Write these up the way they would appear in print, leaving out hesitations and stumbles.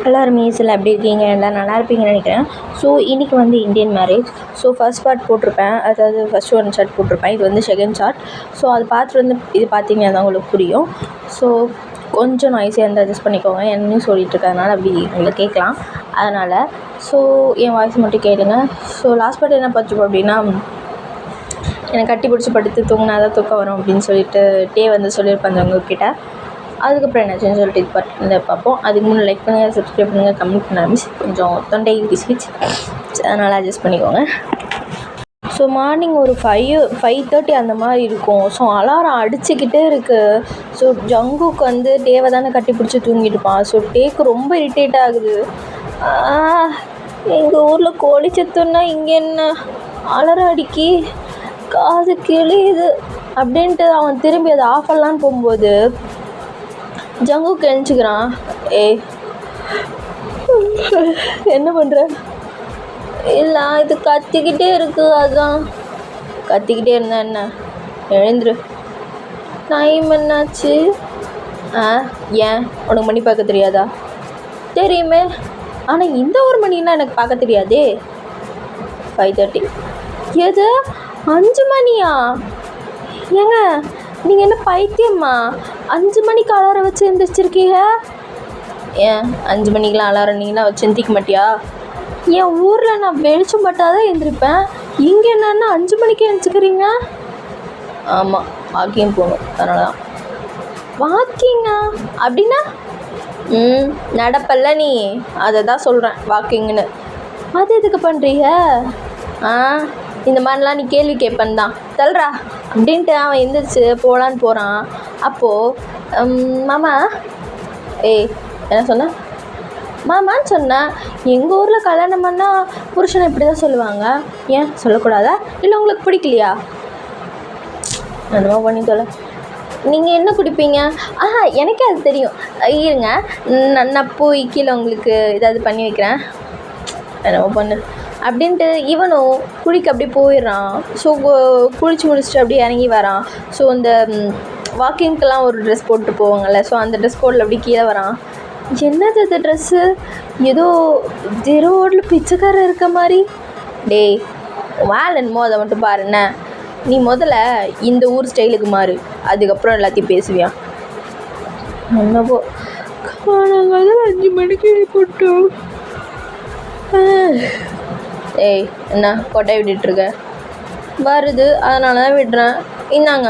எல்லாரும் மீல்ஸில் எப்படி இருக்கீங்க? எல்லாம் நல்லா இருப்பீங்கன்னு நினைக்கிறேன். ஸோ இன்றைக்கி வந்து Indian marriage. So first part போட்டிருப்பேன், அதாவது ஃபர்ஸ்ட் ஒன் ஷார்ட் போட்டிருப்பேன். இது வந்து செகண்ட் ஷார்ட். ஸோ அது பார்த்துட்டு வந்து இது பார்த்தீங்கன்னா தான் உங்களுக்கு புரியும். ஸோ கொஞ்சம் நாய்ஸியாக வந்து அட்ஜஸ்ட் பண்ணிக்கோங்க. என்னன்னு சொல்லிட்டு இருக்கிறதுனால அப்படி உங்களுக்கு கேட்கலாம். அதனால் ஸோ என் வாய்ஸ் மட்டும் கேளுங்க. ஸோ லாஸ்ட் பார்ட் என்ன பார்த்துருப்போம் அப்படின்னா, எனக்கு கட்டி பிடிச்சி படுத்து தூங்கினா தான் தூக்கம் வரும் அப்படின்னு சொல்லிட்டு வந்து சொல்லியிருப்பாங்க உங்ககிட்ட. அதுக்கப்புறம் என்னாச்சுன்னு சொல்லிட்டு இது பார்த்து பார்ப்போம். அதுக்கு முன்னே லைக் பண்ணுங்கள், சப்ஸ்கிரைப் பண்ணுங்கள், கமெண்ட் பண்ண கொஞ்சம் தொண்டை ஸ்விட்ச், அதனால் அட்ஜஸ்ட் பண்ணிக்கோங்க. ஸோ மார்னிங் ஒரு 5:30 அந்த மாதிரி இருக்கும். ஸோ அலாரம் அடிச்சுக்கிட்டே இருக்குது. ஸோ ஜங்குக்கு வந்து டேவை தானே கட்டி பிடிச்சி தூங்கிட்டுப்பான். ஸோ டேக்கு ரொம்ப இரிட்டேட் ஆகுது. எங்கள் ஊரில் கோழி சத்துன்னா இங்கே என்ன அலாரம் அடிக்கி காது கிளியுது அப்படின்ட்டு அவன் திரும்பி அதை ஆஃப் பண்ணலான்னு போகும்போது ஜங்குக்கு எழுந்துக்கிறான். என்ன பண்ணுற? இல்லை இது கத்திக்கிட்டே இருக்குது. அதான் கத்திக்கிட்டே இருந்தா என்ன? எழுந்துரு. டைம் என்னாச்சு? ஏன் உனக்கு மணி பார்க்க தெரியாதா? தெரியுமே, ஆனால் இந்த ஒரு மணிலாம் எனக்கு பார்க்க தெரியாதே. 5:30. எது 5 மணியா? ஏங்க நீங்கள் என்ன பைத்தியம்மா? 5 மணிக்கு அலாரம் வச்சு எழுந்திரிச்சிருக்கீங்க. ஏன் 5 மணிக்கெலாம் அலாரம் நீங்களாம் வச்சு எழுந்திரிக்க மாட்டியா? என் ஊரில் நான் வெளிச்சம் பட்டாதான் எழுந்திரிப்பேன். இங்கே என்னன்னா 5 மணிக்கு எழுந்திரிக்கிறீங்க? ஆமாம், வாக்கிங் போகணும், அதனால தான். வாக்கிங்கா? அப்படின்னா நடப்பல்ல நீ, அதை தான் சொல்கிறேன் வாக்கிங்னு. அது எதுக்கு பண்ணுறீங்க? இந்த மாதிரிலாம் நீ கேள்வி கேட்பேன் தான் தல்றா அப்படின்ட்டு அவன் எந்திரிச்சு போகலான்னு போகிறான். அப்போது மாமா என்ன சொன்ன? மாமான்னு சொன்னேன். எங்கள் ஊரில் கல்யாணம் பண்ணால் புருஷனை இப்படி தான் சொல்லுவாங்க. ஏன் சொல்லக்கூடாதா? இல்லை உங்களுக்கு பிடிக்கலையா? என்னமோ பண்ணி தொலை. நீங்கள் என்ன குடிப்பீங்க? எனக்கே அது தெரியும். இருங்க, நான் போய் கீழே உங்களுக்கு ஏதாவது பண்ணி வைக்கிறேன். என்னமோ பண்ணு அப்படின்ட்டு இவனும் குளிக்க அப்படியே போயிடுறான். ஸோ குளிச்சு முடிச்சுட்டு அப்படியே இறங்கி வரான். ஸோ இந்த வாக்கிங்க்கெலாம் ஒரு ட்ரெஸ் போட்டு போவாங்கள்ல, ஸோ அந்த ட்ரெஸ் கோடில் அப்படியே கீழே வரான். என்னது அது ட்ரெஸ்ஸு? ஏதோ தெருவோடில் பிச்சைக்காரர் இருக்க மாதிரி. டேய் வேலை என்னமோ அதை மட்டும் பாருண்ணே. நீ முதல்ல இந்த ஊர் ஸ்டைலுக்கு மாறு, அதுக்கப்புறம் எல்லாத்தையும் பேசுவியா? என்னப்போ காலங்காலம் 5 மணிக்கு போட்டோம். என்ன கொட்டாய் விட்டுட்ருக்க? வருது, அதனால தான் விடுறேன். இந்தாங்க.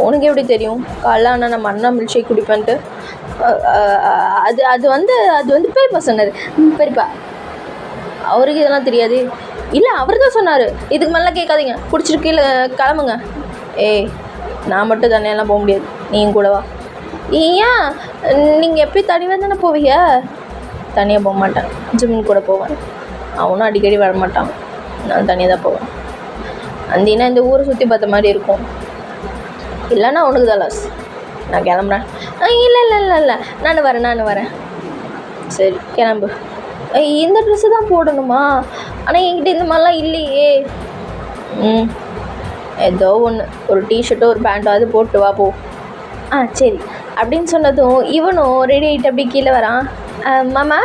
உனக்கு எப்படி தெரியும் காலைல ஆனால் நான் மண்ணா மில்க் ஷேக் குடிப்பேன்ட்டு? அது வந்து பெரியப்பா சொன்னார். பெரியப்பா அவருக்கு இதெல்லாம் தெரியாது. இல்லை, அவர் தான் சொன்னார். இதுக்கு மேலே கேட்காதீங்க, குடிச்சிட்டு கீழே கிளம்புங்க. நான் மட்டும் தனியெல்லாம் போக முடியாது, நீங்கள் கூடவா? ஏன் நீங்கள் எப்பயும் தனியாக தானே போவீங்க? தனியாக போக மாட்டேன், ஜிம்முன்னு கூட போவேன். அவனும் அடிக்கடி வரமாட்டான், நான் தனியாக தான் போவேன். அந்தினா இந்த ஊரை சுற்றி பார்த்த மாதிரி இருக்கும். இல்லைன்னா உனக்கு தான் லாஸ். நான் கிளம்புறேன். இல்லை இல்லை இல்லை இல்லை நான் வரேன். சரி கிளம்பு. இந்த ட்ரெஸ்ஸு தான் போடணுமா? ஆனால் என்கிட்ட இந்த மாதிரிலாம் இல்லையே. ஏதோ ஒன்று, ஒரு டிஷர்ட்டோ ஒரு பேண்ட்டோ போட்டு வா போ. சரி அப்படின்னு சொன்னதும் இவனும் ரெடி ஆகிட்டு அப்படி கீழே வரான். மாமா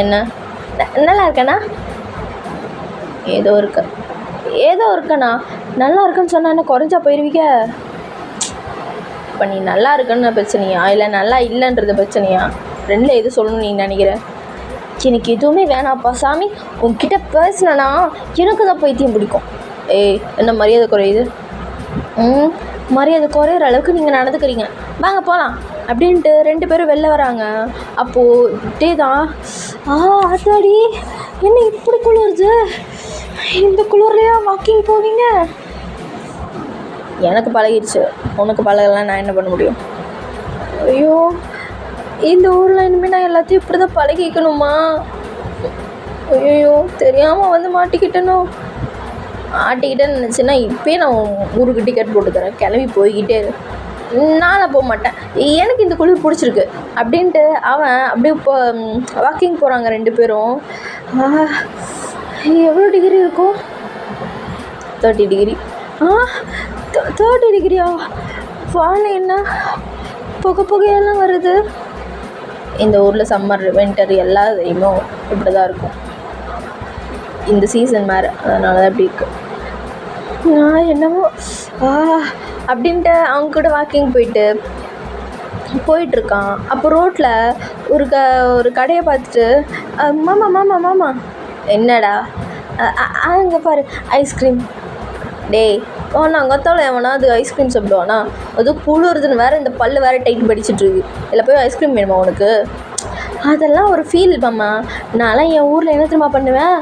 என்ன நல்லா இருக்கண்ணா? ஏதோ இருக்கண்ணா. நல்லா இருக்குன்னு சொன்னா என்ன குறைஞ்சா போயிடுவீங்க? இப்போ நீ நல்லா இருக்குன்னு பிரச்சனையா, இல்லை நல்லா இல்லைன்றது பிரச்சனையா? ரெண்டில் எது சொல்லணும்னு நீ நினைக்கிற? எனக்கு எதுவுமே வேணாப்பா சாமி. உங்ககிட்ட பேசினா எனக்கு தான் பைத்தியம் பிடிக்கும். என்ன மரியாதை குறையுது? மரியாதை குறையிற அளவுக்கு நீங்கள் நடந்துக்கிறீங்க. வாங்க போகலாம் அப்படின்ட்டு 2 பேரும் வெளில வராங்க. அப்போது டே தான் அதாடி என்ன இப்படி குளிருது? இந்த குளிர்லையா வாக்கிங் போவீங்க? எனக்கு பழகிடுச்சு, உனக்கு பழகலாம், நான் என்ன பண்ண முடியும்? ஐயோ, இந்த ஊரில் இனிமேல் நான் எல்லாத்தையும் இப்படி தான் பழகிக்கணுமா? ஐயோ, தெரியாமல் வந்து மாட்டிக்கிட்டேனோ? மாட்டிக்கிட்டேன்னு நினச்சின்னா இப்போயே நான் ஊருக்கு டிக்கெட் போட்டு தரேன், கிளம்பி போய்கிட்டே இரு. நானும் போக மாட்டேன், எனக்கு இந்த குளிர் பிடிச்சிருக்கு அப்படின்ட்டு அவன் அப்படியே இப்போ வாக்கிங் போகிறாங்க 2 பேரும். எவ்வளோ டிகிரி இருக்கும்? 30 டிகிரி. 30 டிகிரியா? வாழை என்ன புகையெல்லாம் வருது. இந்த ஊரில் சம்மர் வின்டர் எல்லாத்தையுமே இப்படி தான் இருக்கும். இந்த சீசன் வேறு, அதனால தான் இப்படி இருக்குது. நான் என்னமோ அப்படின்ட்டு அவங்க கூட வாக்கிங் போயிட்டுருக்கான். அப்போ ரோட்டில் ஒரு கடையை பார்த்துட்டு, மாமா மாமா மாமா என்னடா அங்கே பாரு ஐஸ்கிரீம். டேய் நாங்கள் அத்தாவில் எவனா அது ஐஸ்கிரீம் சாப்பிடுவானா? அதுவும் குளிருதுன்னு வேறு, இந்த பல்லு வேறு டைட் படிச்சுட்ருக்கு. இதில் போய் ஐஸ்கிரீம் வேணுமா உனக்கு? அதெல்லாம் ஒரு ஃபீல் மாமா. நான்லாம் என் ஊரில் என்ன தெரியுமா பண்ணுவேன்,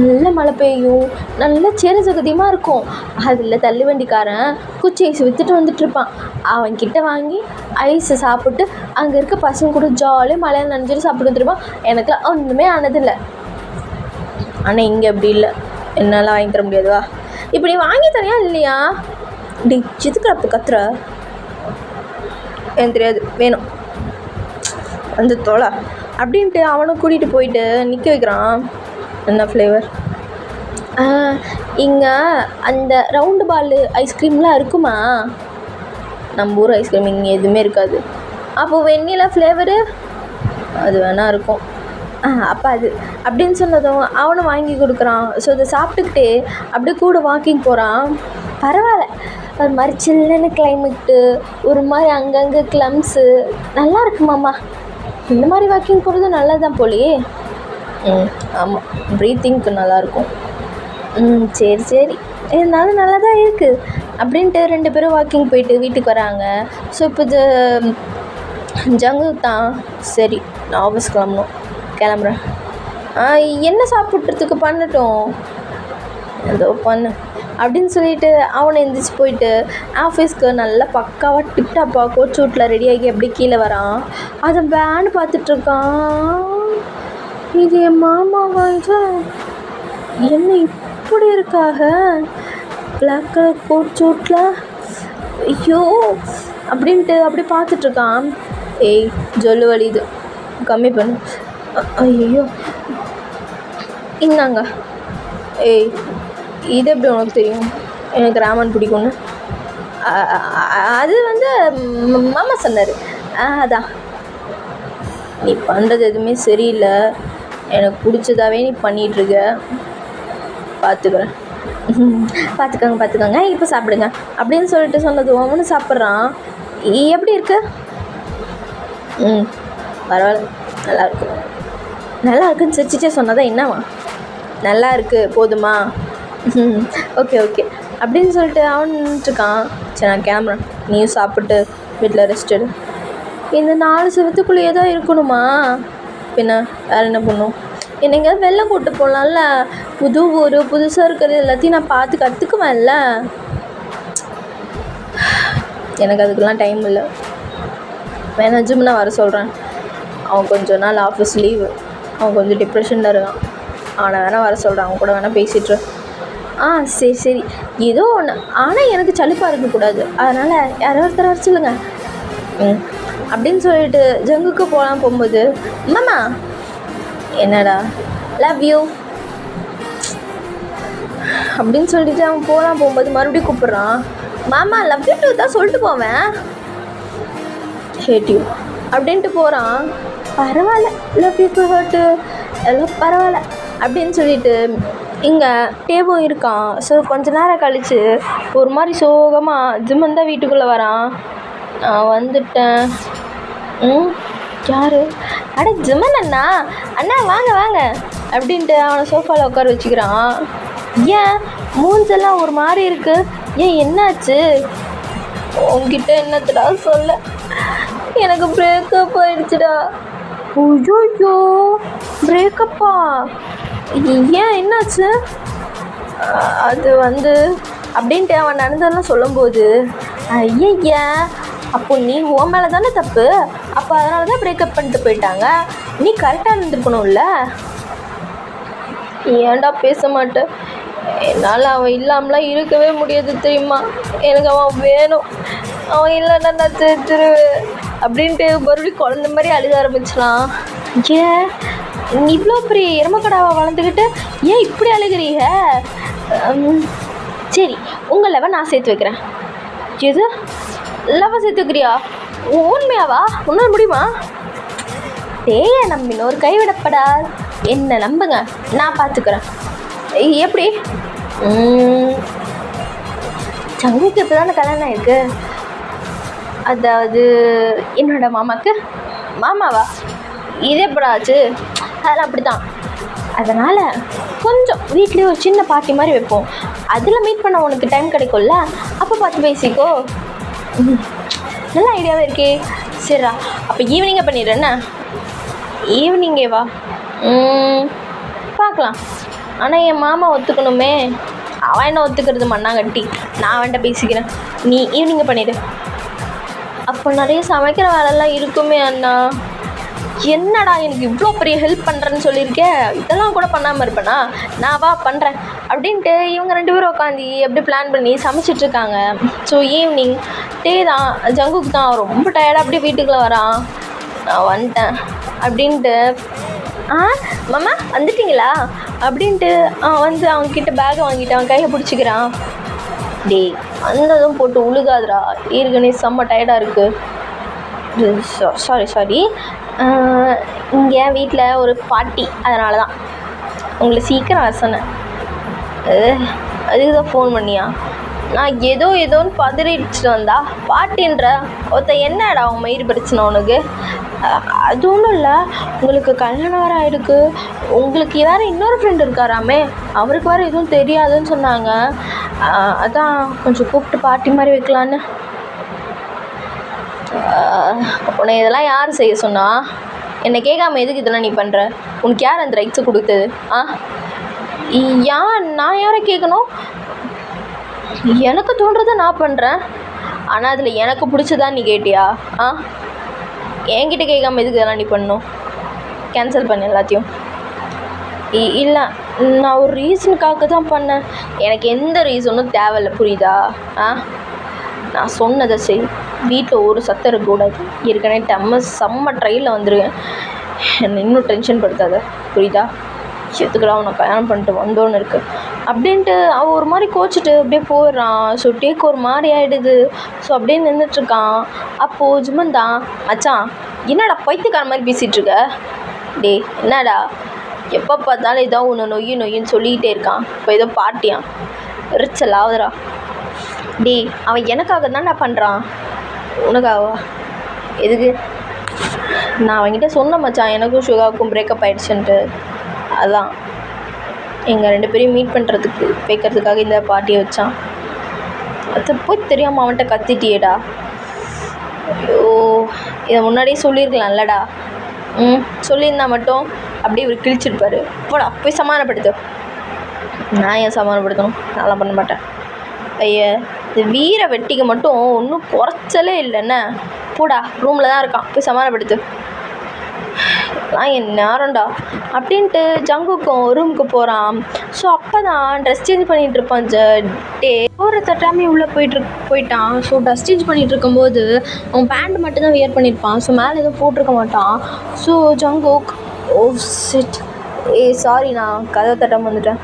நல்ல மழை பெய்யும், நல்ல சேர சகதியமாக இருக்கும். அதில் தள்ளுவண்டிக்காரன் குச்சி ஐஸ் விற்றுட்டு வந்துட்டுருப்பான். அவன்கிட்ட வாங்கி ஐஸை சாப்பிட்டு அங்கே இருக்க பசங்க கூட ஜாலியாக மழையில் நனைஞ்சிட்டு சாப்பிட்டு வந்துருப்பான். எனக்குலாம் ஒன்றுமே ஆனதில்லை. ஆனால் இங்கே அப்படி இல்லை, என்னால் வாங்கி தர முடியாதுவா? இப்போ நீ வாங்கி தரியா இல்லையா? டி எதுக்கு அப்போ கத்துற? எனக்கு தெரியாது, வேணும் வந்து தோலா அப்படின்ட்டு அவனை கூட்டிகிட்டு போயிட்டு நிற்க வைக்கிறான். என்ன ஃப்ளேவர்? இங்கே அந்த ரவுண்டு பால் ஐஸ்கிரீம்லாம் இருக்குமா? நம்ம ஊர் ஐஸ்கிரீம் இங்கே எதுவுமே இருக்காது. அப்போது வெண்ணிலா ஃப்ளேவரு அது வேணா இருக்கும். அப்போ அது அப்படின்னு சொன்னதும் அவனும் வாங்கி கொடுக்குறான். ஸோ அதை சாப்பிட்டுக்கிட்டே அப்படியே கூட வாக்கிங் போகிறான். பரவாயில்ல, ஒரு மாதிரி சில்லுன்னு கிளைமேட்டு, ஒரு மாதிரி அங்கங்கே க்ளம்ஸு, நல்லா இருக்குமாம்மா. இந்த மாதிரி வாக்கிங் போகிறது நல்லது தான் போலியே. ஆமாம், ப்ரீத்திங்க்கு நல்லாயிருக்கும். சரி இருந்தாலும் நல்லா தான் இருக்குது அப்படின்ட்டு 2 பேரும் வாக்கிங் போயிட்டு வீட்டுக்கு வராங்க. ஸோ இப்போ ஜங்கு தான், சரி நான் ஆஃபீஸ் கிளம்புறேன். என்ன சாப்பிட்றதுக்கு பண்ணட்டும், ஏதோ பண்ணு அப்படின்னு சொல்லிட்டு அவனை எந்திரிச்சு போயிட்டு ஆஃபீஸ்க்கு நல்லா பக்காவாக டிப்டாப்பாக கோச் சூட்டில் ரெடியாகி அப்படி கீழே வரான். அதை வேன்னு பார்த்துட்ருக்கான். இது என் மாமா வந்து என்ன இப்படி இருக்காக, பிளாக் கலர் கோட் சூட்டில், ஐயோ அப்படின்ட்டு அப்படி பார்த்துட்ருக்கான். ஏய் ஜொல்லு வலிது, கம்மி பண்ணு. ஐயோ இந்தாங்க. ஏய் இது எப்படி உனக்கு தெரியும் எனக்கு ராமன் பிடிக்கும்னு? அது வந்து மாமா சொன்னார். அதான் நீ பண்ணுறது எதுவுமே சரியில்லை, எனக்கு பிடிச்சதாவே நீ பண்ணிகிட்ருக்க, பார்த்துக்கோங்க இப்போ சாப்பிடுங்க அப்படின்னு சொல்லிட்டு சொன்னது அவனு சாப்பிட்றான். எப்படி இருக்கு? பரவாயில்ல, நல்லா இருக்குன்னு சிரிச்சிட்டே சொன்னதான் என்னவா? நல்லா இருக்குது போதுமா? ஓகே அப்படின்னு சொல்லிட்டு அவன் நின்றுட்டுருக்கான். சரி நான் கிளம்புறேன், நீயும் சாப்பிட்டு வீட்டில் ரெஸ்ட் எடு. இந்த 4 செவத்துக்குள்ளேயே தான் இருக்கணுமா? பின்ன வேறு என்ன பண்ணும்? என்னை எங்கேயாவது வெளில கூப்பிட்டு போகலாம்ல, புது ஊர் புதுசாக இருக்கிறது எல்லாத்தையும் நான் பார்த்து கற்றுக்குவேன்ல. எனக்கு அதுக்கெல்லாம் டைம் இல்லை. வேணா ஜிம் நான் வர சொல்கிறேன். அவன் கொஞ்ச நாள் ஆஃபீஸ் லீவு, அவன் கொஞ்சம் டிப்ரெஷனில் இருக்கான். அவனை வேணால் வர சொல்கிறான், அவன் கூட வேணால் பேசிட்டு. சரி ஏதோ ஒன்று, ஆனால் எனக்கு சலிப்பாக இருக்கக்கூடாது, அதனால் யாரோ ஒருத்தர் வர சொல்லுங்க அப்படின்னு சொல்லிட்டு ஜங்குக்கு போகும்போது மாமா என்னடா லவ் யூ அப்படின்னு சொல்லிட்டு அவன் போகும்போது மறுபடியும் கூப்பிட்றான். மாமா லவ் யூ டூ தான் சொல்லிட்டு போவேன், ஹேட் யூ அப்படின்ட்டு போகிறான். பரவாயில்ல, லவ் யூ டு ஹர்ட்டு எல்லாம் பரவாயில்ல அப்படின்னு சொல்லிட்டு இங்கே டேவும் இருக்கான். ஸோ கொஞ்ச நேரம் கழித்து ஒரு மாதிரி சோகமாக ஜிம்மன் தான் வீட்டுக்குள்ளே வரான். நான் வந்துட்டேன். யார்? அட ஜிம்மன் அண்ணா வாங்க அப்படின்ட்டு அவனை சோஃபாவில் உட்கார வச்சுக்கிறான். ஏன் மூஞ்செல்லாம் ஒரு மாதிரி இருக்குது? ஏன் என்னாச்சு? உங்ககிட்ட என்னத்துடா சொல்ல, எனக்கு பிரேக்கப் ஆயிடுச்சுடா. ஐயோ பிரேக்கப்பா? ஏன் என்னாச்சு? அது வந்து அப்படின்ட்டு அவன் நடந்ததெல்லாம் சொல்லும்போது, ஐயா அப்போ நீ உன் மேலே தானே தப்பு, அப்போ அதனால தான் பிரேக்கப் பண்ணிட்டு போயிட்டாங்க, நீ கரெக்டாக இருந்துருக்கணும்ல. ஏன்டா பேச மாட்டேன்? என்னால் அவன் இல்லாமலாம் இருக்கவே முடியாது தெரியுமா, எனக்கு அவன் வேணும், அவன் இல்லைன்னா நான் தெரிஞ்சிருவேன் அப்படின்ட்டு மறுபடியும் குழந்த மாதிரி அழுக ஆரம்பிச்சிடலாம். ஏன் நீ இவ்வளோ பெரிய எருமக்கடாவை வளர்ந்துக்கிட்டு ஏன் இப்படி அழுகிறீங்க? சரி உங்கள் லெவ நான் சேர்த்து வைக்கிறேன். எது லெவ சேர்த்து வைக்கிறியா? உண்மையாவா? உன்னால் முடியுமா? தேய நம்பினோர் கைவிடப்படார். என்ன நம்புங்க, நான் பார்த்துக்கிறேன். எப்படி? ஜங்குக்கு இப்போ தானே கல்யாணம் ஆயிருக்கு. அதாவது என்னோட மாமாவுக்கு. மாமாவா? இது எப்படா ஆச்சு? அதெல்லாம் அப்படி தான். அதனால் கொஞ்சம் வீட்லேயே ஒரு சின்ன பார்ட்டி மாதிரி வைப்போம். அதில் மீட் பண்ண உனக்கு டைம் கிடைக்கும்ல, அப்போ பார்த்து பேசிக்கோ. நல்ல ஐடியாவே இருக்கே. சரிடா, அப்போ ஈவினிங்கே பண்ணிடுறேண்ணே. ஈவினிங்கே வா. பார்க்கலாம். ஆனால் என் மாமா ஒத்துக்கணுமே. அவன் என்ன ஒத்துக்கிறது மண்ணாங்கட்டி. நான் அவன்கிட்ட பேசிக்கிறேன். நீ ஈவினிங்கே பண்ணிடு. அப்போ நிறைய சமைக்கிற வேலைலாம் இருக்குமே அண்ணா. என்னடா எனக்கு இவ்வளோ பெரிய ஹெல்ப் பண்ணுறேன்னு சொல்லியிருக்கேன், இதெல்லாம் கூட பண்ணாமல் இருப்பேனா? நான் வா பண்ணுறேன் அப்படின்ட்டு இவங்க 2 பேரும் உட்காந்து அப்படி பிளான் பண்ணி சமைச்சிட்ருக்காங்க. ஸோ ஈவினிங் டே தான். ஜங்குக்கு தான் ரொம்ப டயர்டாக அப்படியே வீட்டுக்குள்ளே வரான். நான் வந்துட்டேன் அப்படின்ட்டு, மாமா வந்துட்டிங்களா அப்படின்ட்டு வந்து அவன்கிட்ட பேக்கை வாங்கிட்டு அவன் கையை பிடிச்சிக்கிறான். டேய் வந்ததும் போட்டு உழுகாதுடா, ஏற்கனவே செம்ம டயர்டாக இருக்குது. சாரி இங்கே வீட்டில் ஒரு பார்ட்டி, அதனால தான் உங்களை சீக்கிரம் வர சொன்னேன். அதுக்கு தான் ஃபோன் பண்ணியா? நான் ஏதோன்னு பதறிட்டு வந்தா பார்ட்டின்ற என்னடா அவன் மயிறு பிரச்சனை உனக்கு? அது ஒன்றும் இல்லை, உங்களுக்கு கல்யாணம் வேறு ஆகிருக்கு. உங்களுக்கு வேறு இன்னொரு ஃப்ரெண்டு இருக்காராமே, அவருக்கு வேறு எதுவும் தெரியாதுன்னு சொன்னாங்க. அதான் கொஞ்சம் கூப்பிட்டு பார்ட்டி மாதிரி வைக்கலான்னு. உன்னை இதெல்லாம் யார் செய்ய சொன்னா? என்னை கேட்காம எதுக்கு இதெல்லாம் நீ பண்ணுற? உனக்கு யார் அந்த ரைட்ஸை கொடுத்தது? நான் யாரை கேட்கணும்? எனக்கு தோன்றதை நான் பண்ணுறேன். ஆனால் அதில் எனக்கு பிடிச்சதான் நீ கேட்டியா? என்கிட்ட கேட்காம எதுக்கு இதெல்லாம் நீ பண்ணணும்? கேன்சல் பண்ண எல்லாத்தையும். இல்லை, நான் ஒரு ரீசனுக்காக தான் பண்ணேன். எனக்கு எந்த ரீசனும் தேவையில்லை, புரியுதா? நான் சொன்னதை செய். வீட்டில் ஒரு சத்தம் இருக்கக்கூடாது. ஏற்கனவே செம்ம ட்ரையில் வந்துருக்கேன். என்னை இன்னும் டென்ஷன் படுத்தாத, புரியுதா? எதுக்குடா அவனை கல்யாணம் பண்ணிட்டு வந்தோன்னு இருக்குது அப்படின்ட்டு அவன் ஒரு மாதிரி கோச்சிட்டு அப்படியே போயிடுறான். ஸோ டேக் ஒரு மாதிரி ஆகிடுது. ஸோ அப்படியே நின்றுட்டுருக்கான். அப்போது ஜுமன் தான், மச்சான் என்னடா பைத்தியக்கார மாதிரி பேசிகிட்ருக்க? டே என்னடா எப்போ பார்த்தாலும் ஏதோ ஒன்று நொய்யின்னு சொல்லிக்கிட்டே இருக்கான். இப்போ ஏதோ பார்ட்டியான், ரிச்சல் ஆகுதுடா. டே அவன் எனக்காக தான் நான் பண்ணுறான். உனக்காகவா? எதுக்கு? நான் அவன்கிட்ட சொன்ன மச்சான், எனக்கும் சுகாவுக்கும் பிரேக்கப் ஆகிடுச்சுன்ட்டு. அதான் எங்கள் 2 பேரையும் மீட் பண்ணுறதுக்கு வைக்கிறதுக்காக இந்த பார்ட்டியை வச்சான். அது போய் தெரியாமல் அவன்கிட்ட கத்திட்டியேடா. ஐயோ, இதை முன்னாடியே சொல்லியிருக்கலாம்லடா. சொல்லியிருந்தா மட்டும் அப்படியே இவர் கிழிச்சிருப்பாரு. போடா போய் சமாதானப்படுத்து. நான் ஏன் சமாதானப்படுத்தணும்? நான்லாம் பண்ண மாட்டேன். ஐயா, இந்த வீர வெட்டிக்கு மட்டும் ஒன்றும் குறைச்சலே இல்லைண்ணே. போடா, ரூமில் தான் இருக்கான், போய் சமாதானப்படுத்து. நான் என் நேரம்டா அப்படின்ட்டு ஜங்குக்கும் ரூமுக்கு போகிறான். ஸோ அப்போ தான் ட்ரெஸ் சேஞ்ச் பண்ணிகிட்டு இருப்பான். டே ஒரு தட்டாமே உள்ளே போயிட்டான். ஸோ ட்ரெஸ் சேஞ்ச் பண்ணிகிட்டு இருக்கும்போது அவன் பேண்ட் மட்டும்தான் வியர் பண்ணியிருப்பான். ஸோ மேலே எதுவும் போட்டிருக்க மாட்டான். ஸோ ஜங்குக், ஓ சிட், சாரி நான் கதவை தட்டாமல் வந்துட்டேன்.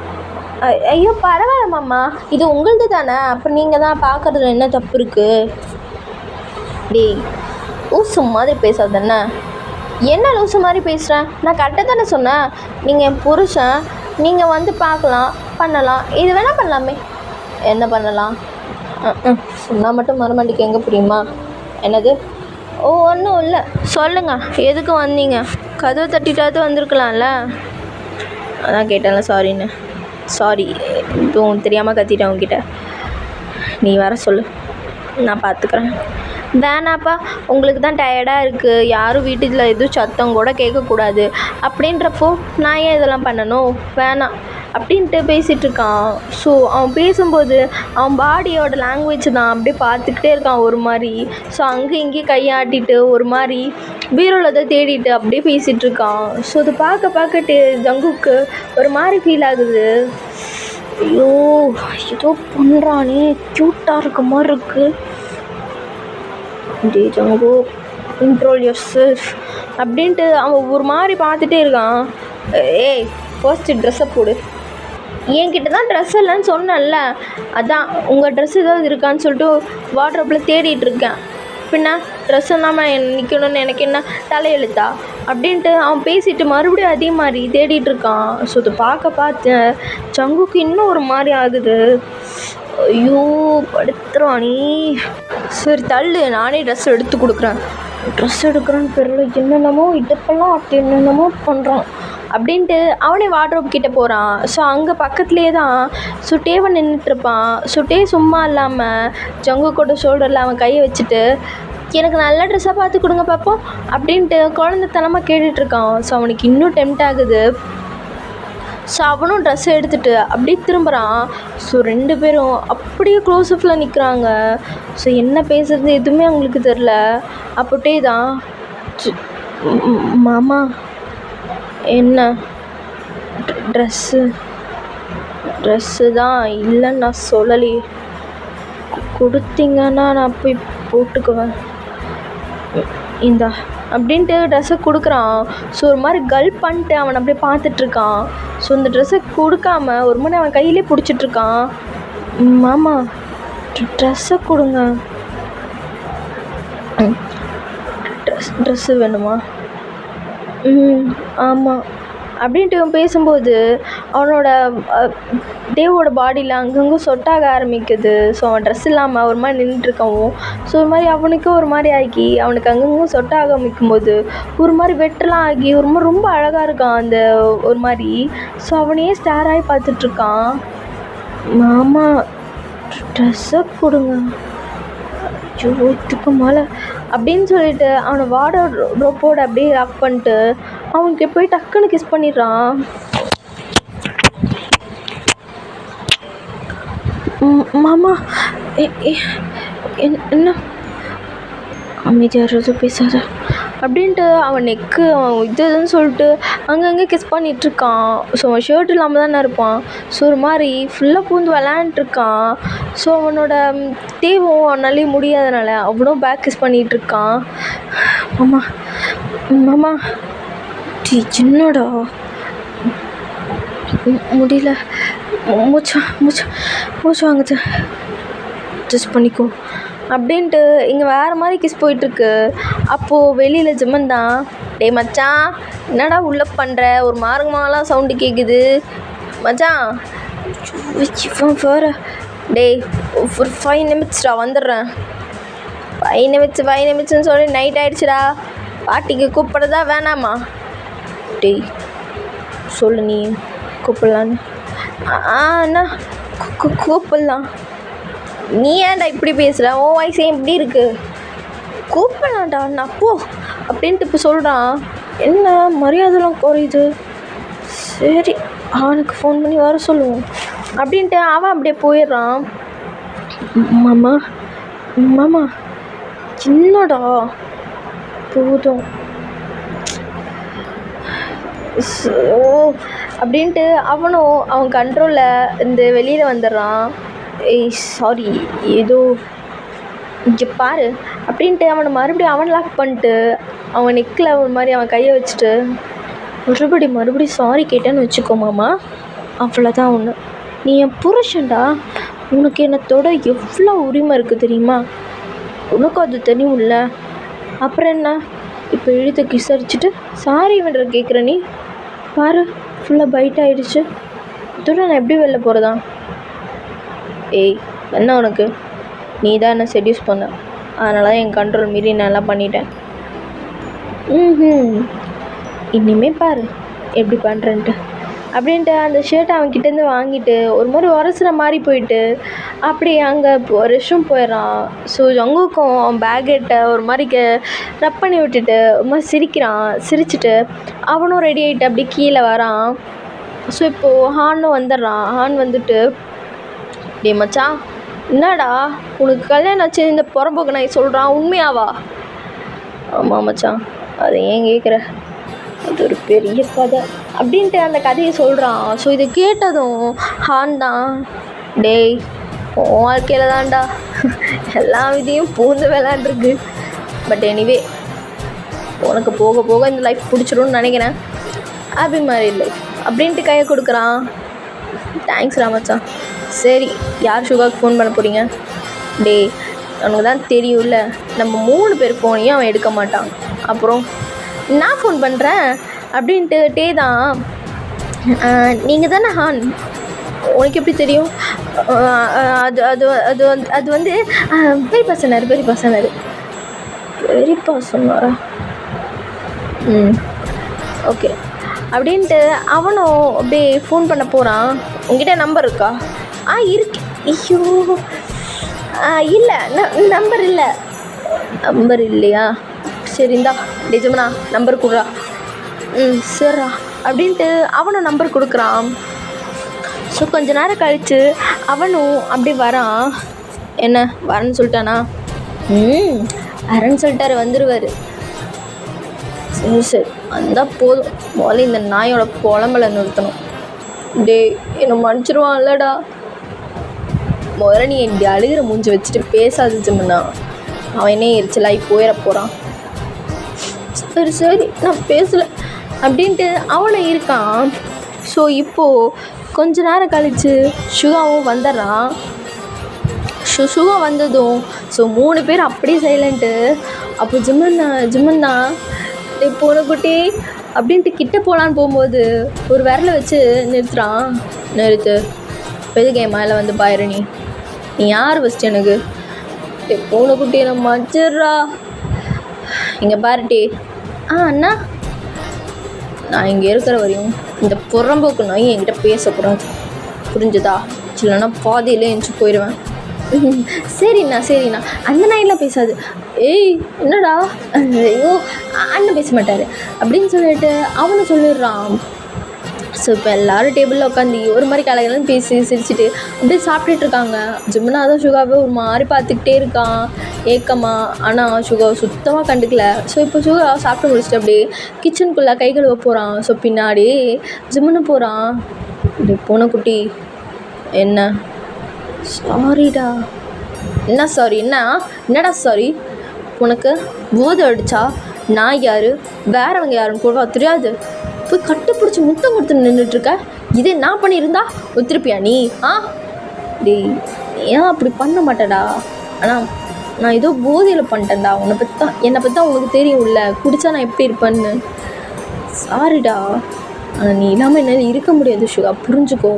ஐயோ பரவாயில்ல மாமா, இது உங்களது தானே, அப்போ நீங்கள் தான் பார்க்குறதுல என்ன தப்பு இருக்குது? டேய் ஊசு மாதிரி பேசாதண்ணே. என்ன லூசு மாதிரி பேசுகிறேன்? நான் கரெக்டாக தானே சொன்னேன். நீங்கள் என் புருஷன், நீங்கள் வந்து பார்க்கலாம், பண்ணலாம். இது வேணால் பண்ணலாமே. என்ன பண்ணலாம்? சொன்னால் மட்டும் மறுமண்டிக்கு எங்கே புரியுமா? என்னது? ஓ ஒன்றும் இல்லை, சொல்லுங்கள் எதுக்கு வந்தீங்க? கதவை தட்டிட்டாவது வந்திருக்கலாம்ல. அதான் கேட்டேன்ல சாரின்னு. சாரி, இதுவும் தெரியாமல் கத்திட்டேன் உங்ககிட்ட. நீ வர சொல்லு, நான் பார்த்துக்குறேன். வேணாப்பா, உங்களுக்கு தான் டயர்டாக இருக்குது, யாரும் வீட்டில் எதுவும் சத்தம் கூட கேட்கக்கூடாது அப்படின்றப்போ நான் ஏன் இதெல்லாம் பண்ணணும்? வேணாம் அப்படின்ட்டு பேசிகிட்ருக்கான். ஸோ அவன் பேசும்போது அவன் பாடியோட லாங்குவேஜ் தான் அப்படியே பார்த்துக்கிட்டே இருக்கான் ஒரு மாதிரி. ஸோ அங்கே இங்கேயும் கையாட்டிட்டு ஒரு மாதிரி பீரோவில் தான் தேடிட்டு அப்படியே பேசிகிட்ருக்கான். ஸோ அதை பார்க்க ஜங்குக்கு ஒரு மாதிரி ஃபீல் ஆகுது. ஐயோ ஏதோ பண்ணுறானே, க்யூட்டாக இருக்க மாதிரி இருக்குது. டே ஜங்கு, கண்ட்ரோல் யுவர் செல்ஃப் அப்படின்ட்டு அவன் ஒரு மாதிரி பார்த்துட்டே இருக்கான். ஏய் ஃபர்ஸ்ட்டு ட்ரெஸ்ஸை போடு. என்கிட்ட தான் ட்ரெஸ் இல்லைன்னு சொன்னேன்ல, அதான் உங்கள் ட்ரெஸ் ஏதாவது இருக்கான்னு சொல்லிட்டு வாட்ரோப்பில் தேடிட்டு இருக்கேன். பின்ன ட்ரெஸ் இல்லாமல் நிற்கணும்னு எனக்கு என்ன தலையெழுத்தா அப்படின்ட்டு அவன் பேசிட்டு மறுபடியும் அதே மாதிரி தேடிட்டு இருக்கான். ஸோ இதை பார்த்தேன் சங்குக்கு இன்னும் ஒரு மாதிரி ஆகுது. ஐயோ படுத்துறானே. சரி தள்ளு, நானே ட்ரெஸ் எடுத்து கொடுக்குறேன். ட்ரெஸ் எடுக்கிறேன்னு தெரியல, என்னென்னமோ இடுப்பெல்லாம் அப்படி என்னென்னமோ பண்ணுறான் அப்படின்ட்டு அவனே வார்ட்ரோப் கிட்டே போகிறான். ஸோ அங்கே பக்கத்துலேயே தான் சுட்டேவன் நின்றுட்டுருப்பான். சுட்டே சும்மா இல்லாமல் ஜங்கு கூட ஷோல்டரில் அவன் கையை வச்சுட்டு எனக்கு நல்ல ட்ரெஸ்ஸாக பார்த்து கொடுங்க பார்ப்போம் அப்படின்ட்டு குழந்தைத்தனமாக கேட்டுட்ருக்கான். ஸோ அவனுக்கு இன்னும் டெம்ட் ஆகுது. ஸோ அவனும் ட்ரெஸ்ஸை எடுத்துகிட்டு அப்படியே திரும்புகிறான். ஸோ 2 பேரும் அப்படியே க்ளோஸ்அப்பில் நிற்கிறாங்க. ஸோ என்ன பேசுகிறது எதுவுமே அவங்களுக்கு தெரில. அப்போட்டே தான் மாமா என்ன ட்ரெஸ்ஸு தான் இல்லைன்னு நான் சொல்லலையே, கொடுத்தீங்கன்னா நான் போய் போட்டுக்குவேன் இந்தா அப்படின்ட்டு ட்ரெஸ்ஸை கொடுக்குறான். ஸோ ஒரு மாதிரி கல்ப் பண்ணிட்டு அவன் அப்படியே பார்த்துட்ருக்கான். ஸோ இந்த ட்ரெஸ்ஸை கொடுக்காம ஒரு மாதிரி அவன் கையிலே பிடிச்சிட்ருக்கான். மாமா ட்ரெஸ்ஸை கொடுங்க. ட்ரெஸ்ஸு வேணுமா? ஆமாம் அப்படின்ட்டு இவன் பேசும்போது அவனோட தேவோட பாடியில் அங்கங்கே சொட்டாக ஆரம்பிக்குது. ஸோ அவன் ட்ரெஸ் இல்லாமல் ஒரு மாதிரி நின்றுட்டுருக்கவும் ஸோ ஒரு மாதிரி அவனுக்கும் ஒரு மாதிரி ஆகி அவனுக்கு அங்கங்கே சொட்டாக ஆரம்பிக்கும்போது ஒரு மாதிரி வெட்டெல்லாம் ஆகி ஒரு மாதிரி ரொம்ப அழகாக இருக்கான் அந்த ஒரு மாதிரி. ஸோ அவனையே ஸ்டார் ஆகி பார்த்துட்ருக்கான். மாமா ட்ரெஸ்ஸை கொடுங்க. ஐயோ இதுக்கு மேலே அப்படின்னு சொல்லிட்டு அவனை ரோப்போட அப்படியே லாக் பண்ணிட்டு அவனுக்கு போய் டக்குன்னு கிஸ் பண்ணிடுறான். மாமா என்ன அமைதியாக பேசாத அப்படின்ட்டு அவன் நெக்கு அவன் இதுன்னு சொல்லிட்டு அங்கங்கே கிஸ் பண்ணிகிட்ருக்கான். ஸோ அவன் ஷர்ட் இல்லாமல் தானே இருப்பான். ஸோ ஒரு மாதிரி ஃபுல்லாக பூந்து விளாண்டுருக்கான். ஸோ அவனோட தேவும் அவனாலே முடியாதனால அவனும் பேக் கிஸ் பண்ணிகிட்ருக்கான். மாமா மாமா சின்னடா முடியல, மூச்சு வாங்குது, அட்ஜஸ்ட் பண்ணிக்கோ அப்படின்ட்டு இங்கே வேறு மாதிரி கிஸ் போயிட்டுருக்கு. அப்போது வெளியில் ஜிம்மன் தான், டேய் மச்சான் என்னடா உள்ளே பண்ணுற, ஒரு மார்கமாலாம் சவுண்டு கேட்குது மச்சான். வேறு டேய் ஒரு 5 நிமிட்ஸ்டா வந்துடுறேன். 5 நிமிட்ஸ்ன்னு சொல்லி நைட் ஆகிடுச்சுடா, பாட்டிக்கு கூப்பிட்றதா வேணாமா? டேய் சொல்லு நீ கூப்பிட்லான்னு. அண்ணா கூப்பிட்லாம். நீ ஏன்டா இப்படி பேசுகிற, உன் வாய்ஸே இப்படி இருக்குது, கூப்பிடலாம்டா நான் போ அப்படின்ட்டு இப்போ சொல்கிறான். என்ன மரியாதைலாம் குறையுது, சரி அவனுக்கு ஃபோன் பண்ணி வர சொல்லுவோம் அப்படின்ட்டு அவன் அப்படியே போயிடுறான். மாமா மாமா என்னடா போதும் அப்படின்ட்டு அவனும் அவன் கண்ட்ரோலில் இந்த வெளியில் வந்துடுறான். ஏய் சாரி ஏதோ இங்கே பாரு அப்படின்ட்டு அவனை மறுபடியும் அவன் லாக் பண்ணிட்டு அவன் நெக்கில் ஒரு மாதிரி அவன் கையை வச்சுட்டு மறுபடியும் சாரி கேட்டேன்னு வச்சுக்கோ மாமா, அவ்வளோதான் ஒன்று. நீ என் புருஷன்டா, உனக்கு என்னத்தோட எவ்வளோ உரிமை இருக்குது தெரியுமா, உனக்கும் அது தெரியும்ல. அப்புறம் என்ன இப்போ இழுத்து கிஸ் அடிச்சுட்டு சாரி வேண்ட கேட்குற நீ பாரு, ஃபுல்லாக பைட் ஆகிடுச்சு. இதோட நான் எப்படி வெளில போகிறதா? ஏய் என்ன உனக்கு, நீ தான் என்ன செடியூஸ் பண்ண, அதனால தான் என் கண்ட்ரோல் மீறி நான் எல்லாம் பண்ணிட்டேன். இனிமே பாரு எப்படி பண்ணுறேன்ட்டு அப்படின்ட்டு அந்த ஷர்ட்டை அவன்கிட்டேருந்து வாங்கிட்டு ஒரு மாதிரி உரசுற மாதிரி போயிட்டு அப்படி அங்கே ரெஸ்ட் ரூம் போயிடுறான். ஸோ ஜங்குக்கும் அவன் பேக்கெட்டை ஒரு மாதிரி ரப் பண்ணி விட்டுட்டு ஒரு மாதிரி சிரிச்சுட்டு அவனும் ரெடி ஆகிட்டு அப்படி கீழே வரான். ஸோ இப்போது ஹானும் வந்துடுறான். ஹான் வந்துட்டு, டே மச்சான் என்னடா உனக்கு கல்யாணம் ஆச்சு இந்த புறம்போக்கு நான் சொல்கிறான், உண்மையாவா? ஆமாம் மச்சான், அதை ஏன் கேட்குற, அது ஒரு பெரிய கதை அப்படின்ட்டு அந்த கதையை சொல்கிறான். ஸோ இதை கேட்டதும் ஹான் தான், டேய் உன் வாழ்க்கையில் தான்டா எல்லா விதையும் பூந்து விளாண்டுருக்கு, பட் எனிவே உனக்கு போக போக இந்த லைஃப் பிடிச்சிரும்னு நினைக்கிறேன், ஹாப்பி மேரிட் லைஃப் அப்படின்ட்டு கையை கொடுக்குறான். தேங்க்ஸ் ராமச்சான். சரி யார் சுகாவுக்கு ஃபோன் பண்ண போகிறீங்க? டே உனக்கு தான் தெரியும்ல, நம்ம 3 பேர் ஃபோனையும் அவன் எடுக்க மாட்டான். அப்புறம் நான் ஃபோன் பண்ணுறேன் அப்படின்ட்டுட்டே தான், நீங்கள் தானே ஹான், உனக்கு எப்படி தெரியும்? அது அது அது வந்து அது வந்து பெரியப்பா சொன்னாரா? ஓகே அப்படின்ட்டு அவனும் அப்படியே ஃபோன் பண்ண போகிறான். உங்ககிட்ட நம்பர் இருக்கா? இருக்கு. ஐயோ இல்லை, நம்பர் இல்லையா? சரி இந்தா நிஜமனா நம்பர் கொடுறா. சரிடா அப்படின்ட்டு அவனும் நம்பர் கொடுக்குறான். ஸோ கொஞ்ச நேரம் கழித்து அவனும் அப்படி வரான். என்ன வரேன்னு சொல்லிட்டானா? வரேன்னு சொல்லிட்டாரு, வந்துடுவார். சரி வந்தால் போதும். முதல்ல இந்த நாயோட புலம்பலை நிறுத்தணும். என்னை மன்னிச்சிருவான் இல்லைடா. முதல்ல நீ இப்படி அழுகிற மூஞ்சி வச்சுட்டு பேசாது ஜிம்முன்னா, அவன் என்ன எரிச்சலாகி போயிட போகிறான். சரி நான் பேசலை அப்படின்ட்டு அவனை இருக்கான். ஸோ இப்போது கொஞ்ச நேரம் கழித்து சுகாவும் வந்துடுறான். சுகா வந்ததும் ஸோ 3 பேர் அப்படியே சைலண்ட்டு. அப்போ ஜிம்மன்னா பூனைக்குட்டி அப்படின்ட்டு கிட்ட போகலான்னு போகும்போது ஒரு விரலை வச்சு நிறுத்துறான். நிறுத்து, எதுக்கு என் மேலே வந்து பாயிரு? நீ யார் ஃபஸ்ட்டு எனக்கு? பூனைக்குட்டியை நம்ம மச்சிட்றா. இங்கே பாருட்டி. அண்ணா, நான் இங்கே இருக்கிற வரையும் இந்த புறம்போக்கு நாய் என்கிட்ட பேசக்கூடாது, புரிஞ்சுதா? இல்லைன்னா பாதியிலே எஞ்சி போயிடுவேன். சரிண்ணா அந்த நாயெல்லாம் பேசாது. என்னடா? ஐயோ அண்ணன் பேச மாட்டார் அப்படின்னு சொல்லிட்டு அவனை சொல்லிடுறான். ஸோ இப்போ எல்லோரும் டேபிளில் உட்காந்து ஒரு மாதிரி கலகலன்னு பேசி சிரிச்சுட்டு அப்படியே சாப்பிட்டுட்டு இருக்காங்க. ஜிம்முனா தான் சுகாவை ஒரு மாதிரி பார்த்துக்கிட்டே இருக்கான் ஏக்கமா. ஆனால் சுகாவை சுத்தமாக கண்டுக்கல. ஸோ இப்போ சுகா சாப்பிட்டு முடிச்சுட்டு அப்படியே கிச்சனுக்குள்ளே கை கழுவ போகிறான். ஸோ பின்னாடி ஜிம்முன்னு போகிறான். இப்படி பூனைக்குட்டி, என்ன? சாரிடா. என்ன சாரி? என்னடா சாரி? உனக்கு போதை அடிச்சா நான் யார், வேறவங்க யாருன்னு கூட தெரியாது, போய் கட்டுப்பிடிச்சி முத்தம் கொடுத்து நின்றுட்டுருக்க. இதே நான் பண்ணியிருந்தா ஒத்துருப்பியா நீ? டேய் ஏன் அப்படி பண்ண மாட்டேடா. ஆனால் நான் ஏதோ போதையில் பண்ணிட்டேன்டா. என்னை பற்றி தான் உனக்கு தெரியும்ல, குடித்தா நான் எப்படி இருப்பேன்னு. சாரிடா, ஆனால் நீ இல்லாமல் என்னால் இருக்க முடியாது சுகா, புரிஞ்சுக்கோ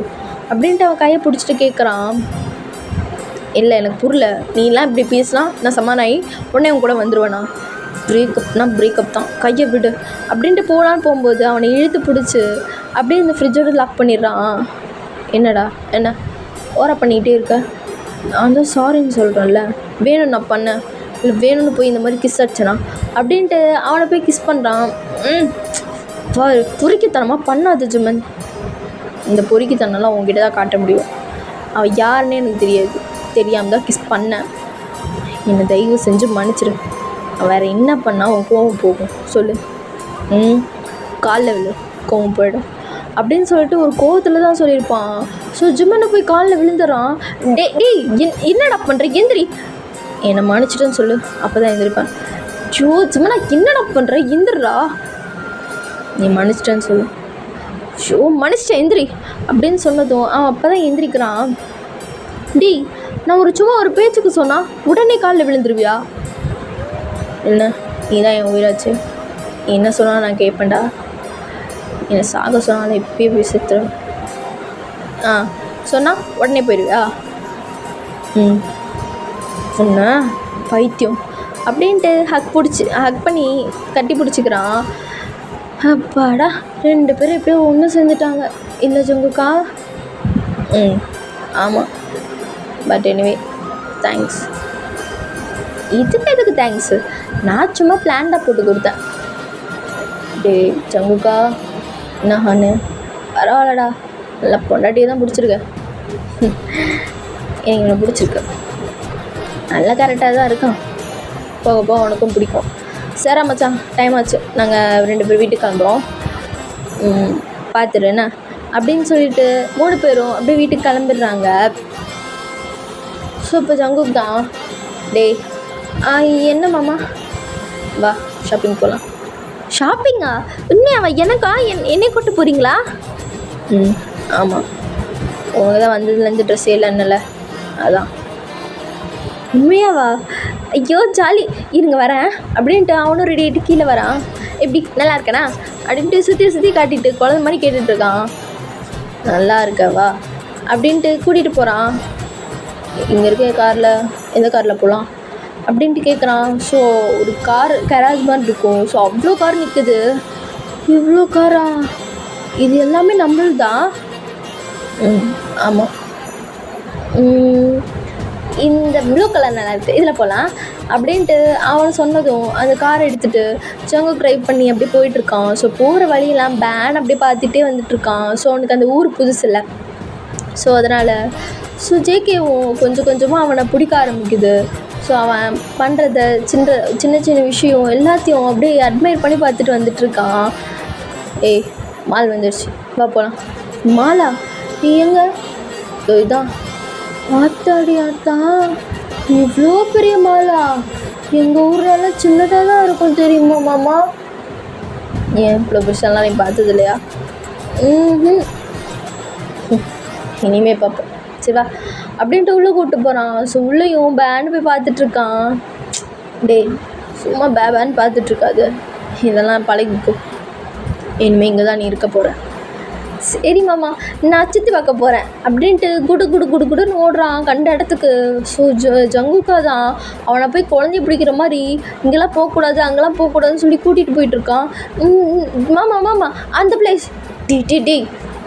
அப்படின்ட்டு அவன் கையை பிடிச்சிட்டு கேட்குறான். இல்லை எனக்கு புரியல, நீலாம் இப்படி பேசலாம், நான் சமானாகி உடனே உன் கூட வந்துடுவேண்ணா. பிரேக்கப் தான், கையை விடு அப்படின்ட்டு போகலான்னு போகும்போது அவனை இழுத்து பிடிச்சி அப்படியே இந்த ஃப்ரிட்ஜோடு லாக் பண்ணிடுறான். என்னடா என்ன ஓரா பண்ணிக்கிட்டே இருக்க? நான் தான் சாரின்னு சொல்கிறேன்ல, வேணும் நான் பண்ணேன், இல்லை வேணும்னு போய் இந்த மாதிரி கிஸ் அடிச்சனா அப்படின்ட்டு அவனை போய் கிஸ் பண்ணுறான். பொறுக்கித்தனமாக பண்ணாது ஜிம்மன். இந்த பொறுக்கித்தனம்லாம் உங்ககிட்ட தான் காட்ட முடியும். அவள் யாருன்னே எனக்கு தெரியாது, தெரியாமல் தான் கிஸ் பண்ணேன். என்னை தயவு செஞ்சு மன்னிச்சிரு. வேறு என்ன பண்ணால் உன் கோவம் போகும் சொல்லு? காலில் விழு, கோவம் போயிடும் அப்படின்னு சொல்லிட்டு ஒரு கோவத்தில் தான் சொல்லியிருப்பான். ஸோ ஜிம்மனை போய் காலில் விழுந்துறான். என்னடா பண்ணுற? எந்திரி, என்னை மன்னிச்சிட்டேன்னு சொல்லு, அப்போ தான் எந்திரிப்பேன். ஜிம்மனா என்னடா பண்ணுற? எந்திரா, நீ மன்னிச்சிட்டேன்னு சொல்லு. மன்னிச்சிட்டேன் எந்திரி அப்படின்னு சொன்னதும் அவன் அப்போ தான் எந்திரிக்கிறான். நான் சும்மா ஒரு பேச்சுக்கு சொன்னால் உடனே காலில் விழுந்துருவியா? என்ன, நீ தான் என் உயிராச்சு, நீ என்ன சொன்னால் நான் கேட்பேன்டா. என்னை சாக சொன்னாலும் இப்பயே போய் செத்துறேன். சொன்னால் உடனே போயிடுவியா? சொன்ன பைத்தியம் அப்படின்ட்டு ஹக் பண்ணி கட்டி பிடிச்சிக்கிறான். அப்பாடா, 2 பேரும் எப்படியோ ஒன்று சேர்ந்துட்டாங்க இல்லை ஜங்குக்கா? ஆமாம், பட் எனிவே தேங்க்ஸ். எதுக்கு தேங்க்ஸு? நான் சும்மா பிளான்டாக போட்டு கொடுத்தேன். ஜங்குக்கா என்ன பரவாயில்லடா, நல்லா பொண்டாட்டியே தான் பிடிச்சிருக்க. எனக்கு என்ன பிடிச்சிருக்கு, நல்லா கரெக்டாக தான் இருக்கான். போக போக உனக்கும் பிடிக்கும். சரி மச்சான், டைம் ஆச்சு, நாங்கள் 2 பேர் வீட்டுக்கு கிளம்புறோம், பார்த்துரு என்ன அப்படின்னு சொல்லிட்டு 3 பேரும் அப்படியே வீட்டுக்கு கிளம்பிடுறாங்க. ஸோ இப்போ ஜங்குக் தான், என்ன மாமா, வா ஷாப்பிங் போகலாம். ஷாப்பிங்கா? இன்னும் அவன் எனக்கா? என்னை கூப்பிட்டு போகிறீங்களா? ஆமாம், உனக்கு தான் வந்ததுலேருந்து ட்ரெஸ்ஸே இல்லைன்னுல, அதான். உண்மையாவா? ஐயோ ஜாலி, இருங்க வரேன் அப்படின்ட்டு அவனும் ரெடி ஆகிட்டு கீழே வரான். எப்படி நல்லா இருக்கேனா அப்படின்ட்டு சுற்றி சுற்றி காட்டிட்டு குழந்த மாதிரி கேட்டுட்ருக்கான். நல்லா இருக்கவா அப்படின்ட்டு கூட்டிகிட்டு போகிறான். இங்கே இருக்க காரில் எந்த காரில் போகலாம் அப்படின்ட்டு கேட்குறான். ஸோ ஒரு கார் கராஜ் மாதிரி இருக்கும். ஸோ அவ்வளோ கார் நிற்குது. இவ்வளோ காரா? இது எல்லாமே நம்மளது தான். ஆமாம். இந்த ப்ளூ கலர் நல்லா இருக்குது, இதில் போகலாம் அப்படின்ட்டு அவன் சொன்னதும் அந்த காரை எடுத்துகிட்டு ஜங்கு ட்ரைவ் பண்ணி அப்படியே போயிட்டுருக்கான். ஸோ போகிற வழியெல்லாம் பேன் அப்படியே பார்த்துட்டே வந்துட்டுருக்கான். ஸோ அவனுக்கு அந்த ஊர் புதுசு இல்லை. ஸோ அதனால் ஜேகேவும் கொஞ்சம் கொஞ்சமாக அவனை பிடிக்க ஆரம்பிக்குது. ஸோ அவன் பண்ணுறத சின்ன சின்ன விஷயம் எல்லாத்தையும் அப்படியே அட்மையர் பண்ணி பார்த்துட்டு வந்துட்டுருக்கான். ஏய் மால் வந்துடுச்சு, வா போகலாம். மாலா? நீ எங்கே? இதுதான். ஆத்தாடி ஆத்தா, இவ்வளோ பெரிய மாலா? எங்கள் ஊர்லலாம் சின்னதாக தான் இருக்கும் தெரியுமா மாமா? ஏன் இவ்வளோ பெருசாலாம் நீ பார்த்தது இல்லையா? இனிமே பார்ப்போம், சரிவா அப்படின்ட்டு உள்ளே கூப்பிட்டு போகிறான். ஸோ உள்ளேயும் பேன்னு போய் பார்த்துட்ருக்கான். டேய் சும்மா பேன்னு பார்த்துட்ருக்காது, இதெல்லாம் பழகிக்கும். இனிமேல் இங்கே தான் நீ இருக்க போகிற. சரி மாமா, நான் சுற்றி பார்க்க போகிறேன் அப்படின்ட்டு குடுன்னு ஓடுறான் கண்ட இடத்துக்கு. ஸோ ஜங்குக்கா தான் அவனை போய் குழந்தைய பிடிக்கிற மாதிரி இங்கெல்லாம் போகக்கூடாது அங்கெல்லாம் போகக்கூடாதுன்னு சொல்லி கூட்டிகிட்டு போயிட்டுருக்கான். மாமா அந்த பிளேஸ். டே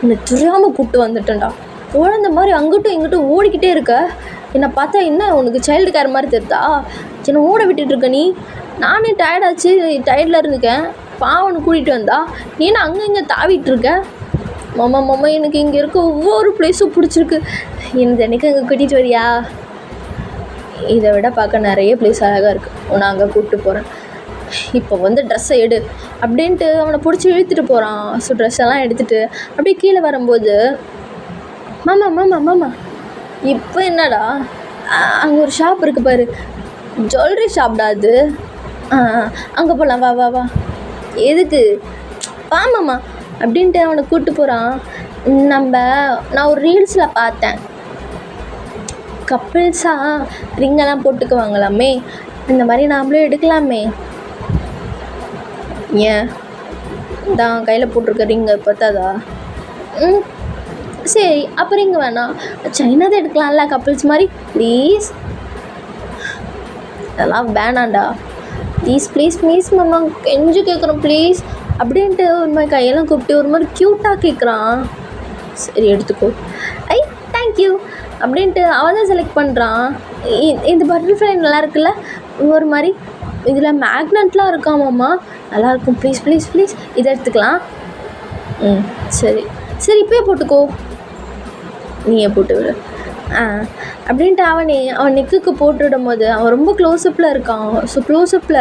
என்னை தெரியாமல் கூப்பிட்டு வந்துட்டேன்டா. குழந்த மாதிரி அங்கிட்டும் இங்கிட்டும் ஓடிக்கிட்டே இருக்க. என்னை பார்த்தா என்ன உனக்கு சைல்டு கேர் மாதிரி தெரியுதா? என்னை ஓட விட்டுட்டுருக்க நீ. நானே டயர்டாச்சு, டயர்டில் இருந்துக்கேன். பாவனை கூட்டிகிட்டு வந்தா நீ என்ன அங்கே இங்கே தாவிட்டுருக்க? மாமா எனக்கு இங்கே இருக்க ஒவ்வொரு பிளேஸும் பிடிச்சிருக்கு. எனக்கு அங்கே கூட்டிகிட்டு வரியா? இதை விட பார்க்க நிறைய பிளேஸ் அழகாக இருக்குது, உன்னை அங்கே கூப்பிட்டு போகிறேன். இப்போ ட்ரெஸ்ஸை எடு அப்படின்ட்டு அவனை பிடிச்சி இழுத்துட்டு போகிறான். ஸோ ட்ரெஸ்ஸெல்லாம் எடுத்துகிட்டு அப்படியே கீழே வரும்போது, மாமா இப்போ என்னடா அங்கே ஒரு ஷாப் இருக்குது பாரு, ஜுவல்லரி ஷாப்டா அது. அங்கே போகலாம், வா. எதுக்கு? வா மாமா அப்படின்ட்டு அவனை கூப்பிட்டு போகிறான். நான் ஒரு ரீல்ஸில் பார்த்தேன், கப்பிள்ஸாக ரிங்கெல்லாம் போட்டுக்குவாங்களாமே, இந்த மாதிரி நாமளும் எடுக்கலாமே. ஏன் தான் கையில் போட்டிருக்க ரிங்கை பார்த்தாதா? சரி அப்புறம் இங்கே வேணாம், சைனாதான் எடுக்கலாம்ல கப்பிள்ஸ் மாதிரி. ப்ளீஸ், அதெல்லாம் வேணாண்டா. ப்ளீஸ் மாமா, கெஞ்சு கேட்குறோம் ப்ளீஸ் அப்படின்ட்டு ஒரு மாதிரி கையெல்லாம் கூப்பிட்டு ஒரு மாதிரி க்யூட்டாக கேட்குறான். சரி எடுத்துக்கோ. தேங்க்யூ அப்படின்ட்டு அவன் தான் செலக்ட் பண்ணுறான். இந்த பட்டர்ஃப்ளை நல்லா இருக்குல்ல, ஒரு மாதிரி இதில் மேக்னெட்லாம் இருக்காமாம்மா, நல்லாயிருக்கும். ப்ளீஸ் இதை எடுத்துக்கலாம். சரி இப்போயே போட்டுக்கோ, நீயே போட்டு விடு அப்படின்ட்டு அவன் நெக்குக்கு போட்டுவிடும் போது அவன் ரொம்ப க்ளோஸ்அப்பில் இருக்கான். ஸோ க்ளோஸ்அப்பில்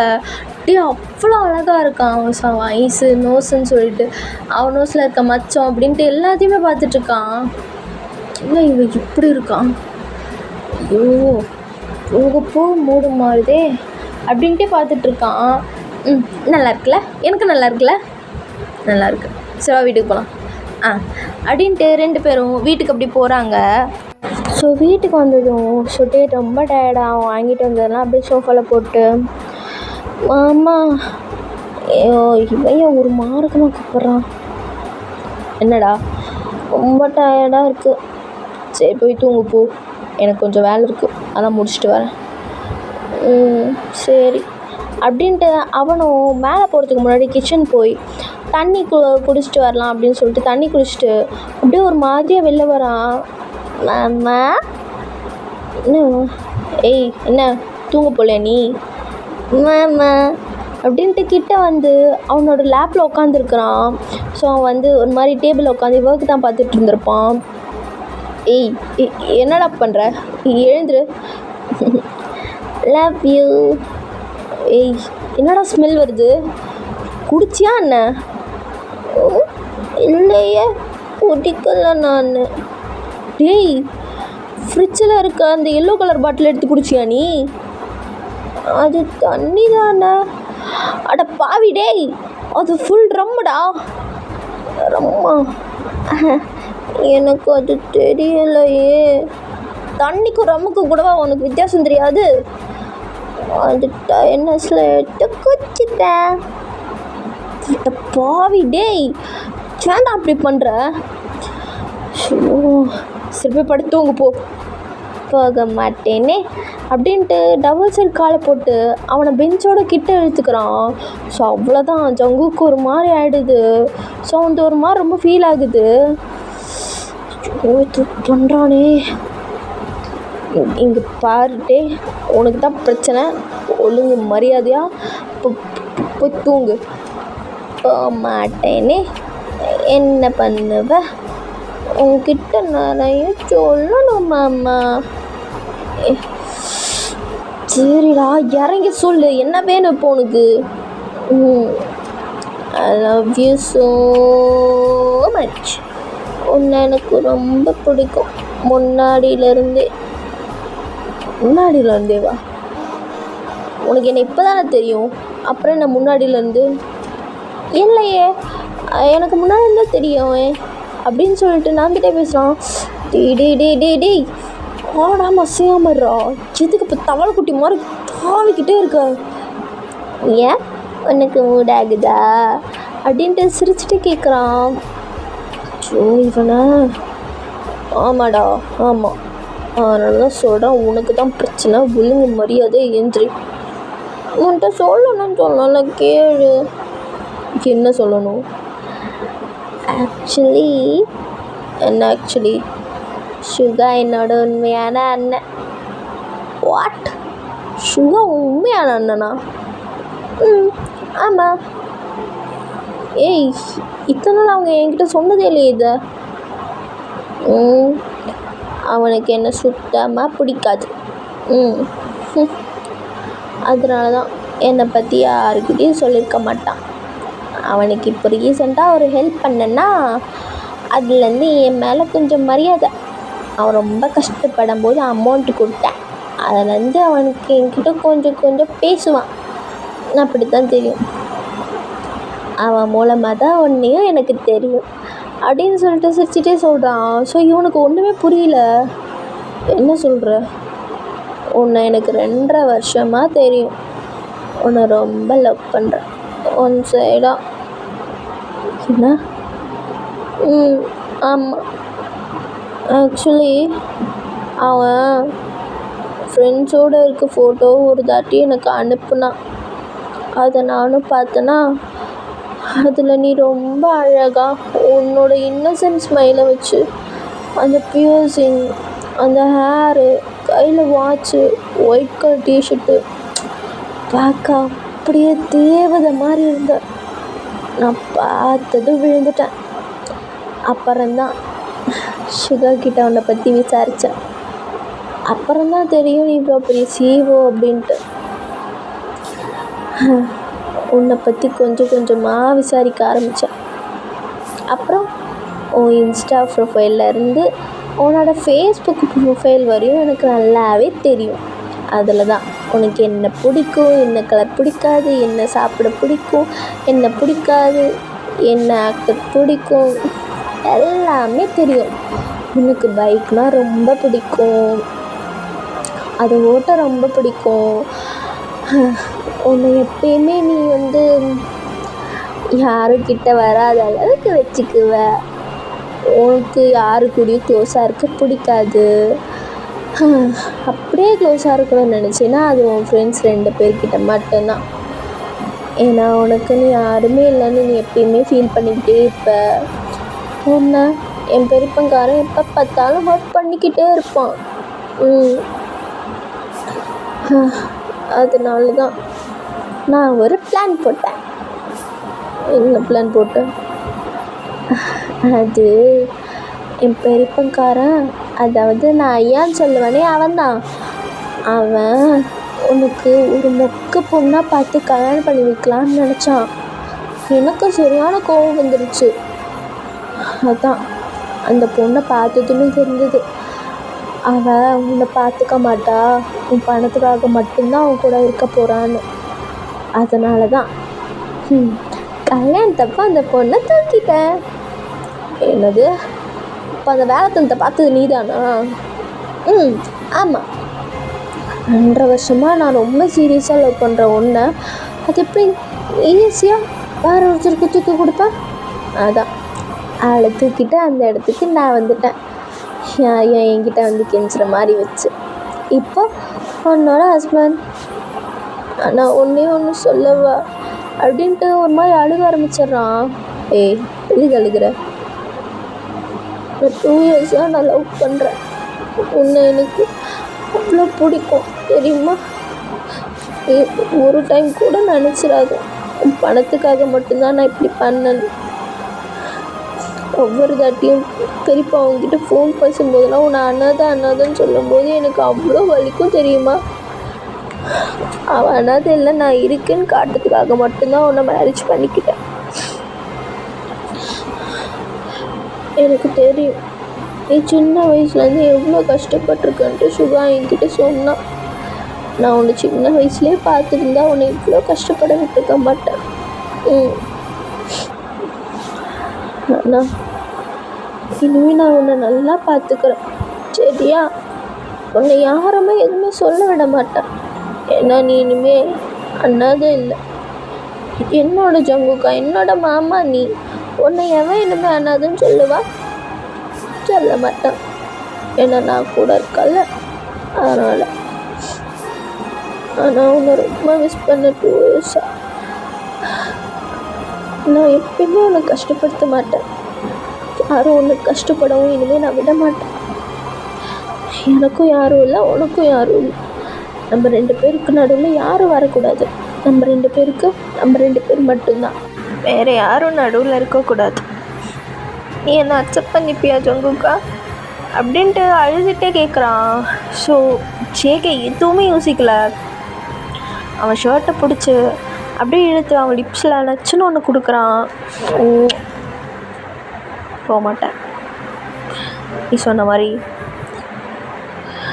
அப்படியே அவ்வளோ அழகாக இருக்கான். ஸோ அவன் ஐஸு நோஸுன்னு சொல்லிட்டு அவன் நோஸில் இருக்க மச்சம் அப்படின்ட்டு எல்லாத்தையுமே பார்த்துட்ருக்கான். இல்லை இவன் இப்படி இருக்கான், ஐயோ போகப்போ மூடு மாறுதே அப்படின்ட்டே பார்த்துட்ருக்கான். நல்லா இருக்குல்ல, எனக்கு நல்லா இருக்குல்ல, நல்லா இருக்கு. சரி வீட்டுக்கு போகலாம் அப்படின்ட்டு 2 பேரும் வீட்டுக்கு அப்படி போகிறாங்க. ஸோ வீட்டுக்கு வந்ததும் சுட்டே ரொம்ப டயர்டாக அவன் வாங்கிட்டு வந்ததெல்லாம் அப்படியே சோஃபாவில் போட்டு, மாமா இவன் ஒரு மார்க்கமாக கூப்பிட்றான். என்னடா? ரொம்ப டயர்டாக இருக்குது. சரி போய் தூங்கு போ, எனக்கு கொஞ்சம் வேலை இருக்குது, அதான் முடிச்சுட்டு வரேன். சரி அப்படின்ட்டு அவனும் மேலே போகிறதுக்கு முன்னாடி கிச்சன் போய் தண்ணி குடிச்சிட்டு வரலாம் அப்படின்னு சொல்லிட்டு தண்ணி குடிச்சிட்டு அப்படியே ஒரு மாதிரியாக வெளில வரான். மாமா என்ன தூங்க போல நீ? மாமா அப்படின்ட்டு கிட்ட அவனோட லேப்பில் உட்காந்துருக்குறான். ஸோ அவன் ஒரு மாதிரி டேபிளில் உட்காந்து ஒர்க் தான் பார்த்துட்டு இருந்திருப்பான். என்னடா பண்ணுற? எழுந்துரு. Love you. என்னடா ஸ்மெல் வருது, குடிச்சியா என்ன? இல்லையே குடிக்கல நான். ஃப்ரிட்ஜில் இருக்க அந்த எல்லோ கலர் பாட்டில் எடுத்து குடிச்சியா நீ? அது தண்ணி தானே. அட பாவி அது ஃபுல் ட்ரம்முடா. ரம்மா எனக்கு அது தெரியலையே. தண்ணிக்கும் ரம்முக்கும் கூடவா உனக்கு வித்தியாசம் தெரியாது? அது டைனஸில் எடுத்து குச்சிட்டேன். பாவி டேய், ஏன்டா அப்படி பண்ணுற? சரி போய் படுத்து தூங்கு போ. போக மாட்டேனே அப்படின்ட்டு டபுள் சைட் காலை போட்டு அவனை பெஞ்சோட கிட்ட இழுத்துக்கிறான். ஸோ அவ்வளோதான், ஜங்குக்கு ஒரு மாதிரி ஆகிடுது. ஸோ அவனுக்கு ஒரு மாதிரி ரொம்ப ஃபீல் ஆகுது. பண்ணுறானே. இங்கே பாருட்டே, உனக்கு தான் பிரச்சனை. ஒழுங்கு மரியாதையாக போய் தூங்கு. போக மாட்டேனே என்ன பண்ணுவ? உன்கிட்ட நிறைய சொல்லணுமாம்மா. சரிடா, இறங்கி சொல்லு, என்ன வேணும் இப்போ உனக்கு? I love you so much. உன்னை எனக்கு ரொம்ப பிடிக்கும். முன்னாடியிலேருந்தே வா. உனக்கு என்ன இப்போ தானே தெரியும், அப்புறம் என்ன முன்னாடியிலேருந்து? இல்லையே, எனக்கு முன்னாடி இருந்தால் தெரியும் அப்படின்னு சொல்லிட்டு நான் கிட்டே பேசுகிறான். டேய் ஆடாமல் அசையாமறா. எதுக்கு இப்போ தவளை குட்டி மாதிரி தாவிக்கிட்டே இருக்க? ஏன் உனக்கு மூடாகுதா அப்படின்ட்டு சிரிச்சுட்டு கேட்குறான். இவனை ஆமாடா, ஆமாம், அதனால தான் சொல்கிறேன், உனக்கு தான் பிரச்சனை. ஒழுங்கு மரியாதை எந்திரி. உன்கிட்ட சொல்லணும்னு சொல்லல, கேளு. என்ன சொல்லணும்? ஆக்சுவலி சுகா என்னோட உண்மையான அண்ணன். வாட்? சுகா உண்மையான அண்ணனா? ஆமாம். ஏய், இத்தனை நாள் அவங்க என்கிட்ட சொன்னதே இல்லையே இதை. அவனுக்கு என்ன சுத்தமாக பிடிக்காது. அதனால தான் என்னை பற்றி யாருக்கிட்டையும் சொல்லியிருக்க மாட்டான். அவனுக்கு இப்போ ரீசெண்டாக ஒரு ஹெல்ப் பண்ணேன்னா அதுலேருந்து என் மேலே கொஞ்சம் மரியாதை. அவன் ரொம்ப கஷ்டப்படும் போது அமௌண்ட்டு கொடுத்தேன். அதுலேருந்து அவனுக்கு என்கிட்ட கொஞ்சம் பேசுவான். அப்படி தான் தெரியும். அவன் மூலமாக தான் ஒன்றையும் எனக்கு தெரியும் அப்படின்னு சொல்லிட்டு சிரிச்சிட்டே சொல்கிறான். ஸோ இவனுக்கு ஒன்றுமே புரியல. என்ன சொல்கிற? உன்னை எனக்கு 2.5 வருஷமாக தெரியும். உன்னை ரொம்ப லவ் பண்ணுறேன். ஒன் சைடாக. என்ன? ஆமாம். ஆக்சுவலி அவன் ஃப்ரெண்ட்ஸோடு இருக்க ஃபோட்டோ ஒரு தாட்டி எனக்கு அனுப்புனான். அதை நானும் பார்த்தேன்னா, அதில் நீ ரொம்ப அழகாக உன்னோட இன்னசென்ட் ஸ்மைலை வச்சு, அந்த பியர்சிங், அந்த ஹேரு, கையில் வாட்சு, ஒயிட் கலர் டிஷர்ட்டு பார்க்க அப்படியே தேவதை மாதிரி இருந்த. நான் பார்த்தது விழுந்துட்டேன். அப்புறம்தான் சுகா கிட்ட உன்னை பற்றி விசாரித்தேன். அப்புறம்தான் தெரியும் நீ இவ்வளோ பெரிய சிஓ அப்படின்ட்டு. உன்னை பற்றி கொஞ்சமாக விசாரிக்க ஆரம்பித்தேன். அப்புறம் உன் இன்ஸ்டா ப்ரொஃபைல்லேருந்து உன்னோட ஃபேஸ்புக் ப்ரொஃபைல் வரையும் எனக்கு நல்லாவே தெரியும். அதில் தான் உனக்கு என்ன பிடிக்கும், என்ன கலர் பிடிக்காது, என்ன சாப்பிட பிடிக்கும், என்ன பிடிக்காது, என்ன ஆக்டர் பிடிக்கும், எல்லாமே தெரியும். உனக்கு பைக்னால் ரொம்ப பிடிக்கும், அதை ஓட்ட ரொம்ப பிடிக்கும். உன்னை எப்பயுமே நீ யாருக்கிட்ட வராத அளவுக்கு வச்சுக்குவ. உனக்கு யாரு கூடயும் க்ளோஸாக இருக்க பிடிக்காது. அப்படியே க்ளோஸாக இருக்கணும்னு நினச்சின்னா அது உன் ஃப்ரெண்ட்ஸ் 2 பேர்கிட்ட மட்டும்தான். ஏன்னா உனக்குன்னு யாருமே இல்லைன்னு நீ எப்பயுமே ஃபீல் பண்ணிக்கிட்டே இருப்ப. உன்னை என் பெரியப்பங்காரன் எப்போ பார்த்தாலும் ஹர்ட் பண்ணிக்கிட்டே இருப்பான். அதனால தான் நான் ஒரு பிளான் போட்டேன். என்ன பிளான் போட்டேன்? அது என் பெரியப்பங்காரன், அதாவது நான் ஐயான்னு சொல்லுவேனே அவன்தான். அவன் உனக்கு ஒரு மொக்க பொண்ணாக பார்த்து கல்யாணம் பண்ணி வைக்கலான்னு நினச்சான். எனக்கு சரியான கோவம் வந்துடுச்சு. அதான் அந்த பொண்ணை பார்த்ததுமே தெரிஞ்சது அவள் உன்னை பார்த்துக்க மாட்டா, உன் பணத்துக்காக மட்டும்தான் அவன் கூட இருக்க போகிறான்னு. அதனால தான் கல்யாணத்தப்போ அந்த பொண்ணை தூக்கிட்டேன். என்னது? இப்போ அந்த வேலைத்தனத்தை பார்த்தது நீதானா? ம் ஆமாம். 2.5 வருஷமாக நான் ரொம்ப சீரியஸாக லவ் பண்ணுற ஒன்றை அது எப்படி ஈஸியாக வேறு ஒருத்தருக்கு தூக்கி கொடுப்பேன்? அதான் அவளை தூக்கிட்டு அந்த இடத்துக்கு நான் வந்துட்டேன். என்கிட்ட வந்து கெஞ்சுற மாதிரி வச்சு. இப்போ உன்னோட ஹஸ்பண்ட் நான் ஒன்று சொல்லவா அப்படின்ட்டு ஒரு மாதிரி அழுக ஆரம்பிச்சிட்றான். ஏய் எதுக்கு அழுகிற? நான் 2 இயர்ஸாக நான் லவ் பண்ணுறேன். உன்னை எனக்கு அவ்வளோ பிடிக்கும் தெரியுமா? ஒரு டைம் கூட நினச்சிடாது பணத்துக்காக மட்டும்தான் நான் இப்படி பண்ணேன்னு. ஒவ்வொரு தாட்டியும் திருப்பி அவங்ககிட்ட ஃபோன் பேசும்போதெல்லாம் உன்னை அனாதைன்னு சொல்லும்போது எனக்கு அவ்வளோ வலிக்கும் தெரியுமா? அவன் அனாதை இல்லை, நான் இருக்கேன்னு காட்டுறதுக்காக மட்டும்தான் உன்னை மேரேஜ் பண்ணிக்கிட்டேன். எனக்கு தெரியும் நீ சின்ன வயசுலேருந்து எவ்வளோ கஷ்டப்பட்டிருக்கன்ட்டு சுகா என்கிட்ட சொன்னான். நான் உன்னை சின்ன வயசுலேயே பார்த்துருந்தா உன்னை இவ்வளோ கஷ்டப்பட விட்டுருக்க மாட்டேன். அண்ணா இனிமேல் நான் உன்னை நல்லா பார்த்துக்கிறேன் சரியா? உன்னை யாருமே எதுவுமே சொல்ல விட மாட்டேன். ஏன்னா நீ இனிமேல் அண்ணாதே இல்லை, என்னோட ஜங்குக்கா, என்னோட மாமா. நீ உன்னை எவன் இனிமேல் அண்ணாதுன்னு சொல்லுவா? சொல்ல மாட்டான். ஏன்னா நான் கூட இருக்கல அதனால். ஆனால் உன்னை ரொம்ப மிஸ் பண்ண 2 இயர்ஸாக. நான் எப்பயுமே உன்னை கஷ்டப்படுத்த மாட்டேன். யாரும் உன்னை கஷ்டப்படவும் இனிமேல் நான் விட மாட்டேன். எனக்கும் யாரும் இல்லை, உனக்கும் யாரும் இல்லை. நம்ம 2 பேருக்கு நடுவில் யாரும் வரக்கூடாது. நம்ம 2 பேருக்கு நம்ம 2 பேர் மட்டும்தான், வேறு யாரும் நடுவில் இருக்கக்கூடாது. நீ என்னை அக்செப்ட் பண்ணிப்பியா ஜங்குக்கா அப்படின்ட்டு அழுதுகிட்டே கேட்குறான். ஸோ ஜேகே எதுவுமே யோசிக்கலை. அவன் ஷர்ட்டை பிடிச்சி அப்படியே இழுத்து அவன் லிப்ஸில் நச்சுன்னு ஒன்று கொடுக்குறான். போக மாட்டேன். நீ சொன்ன மாதிரி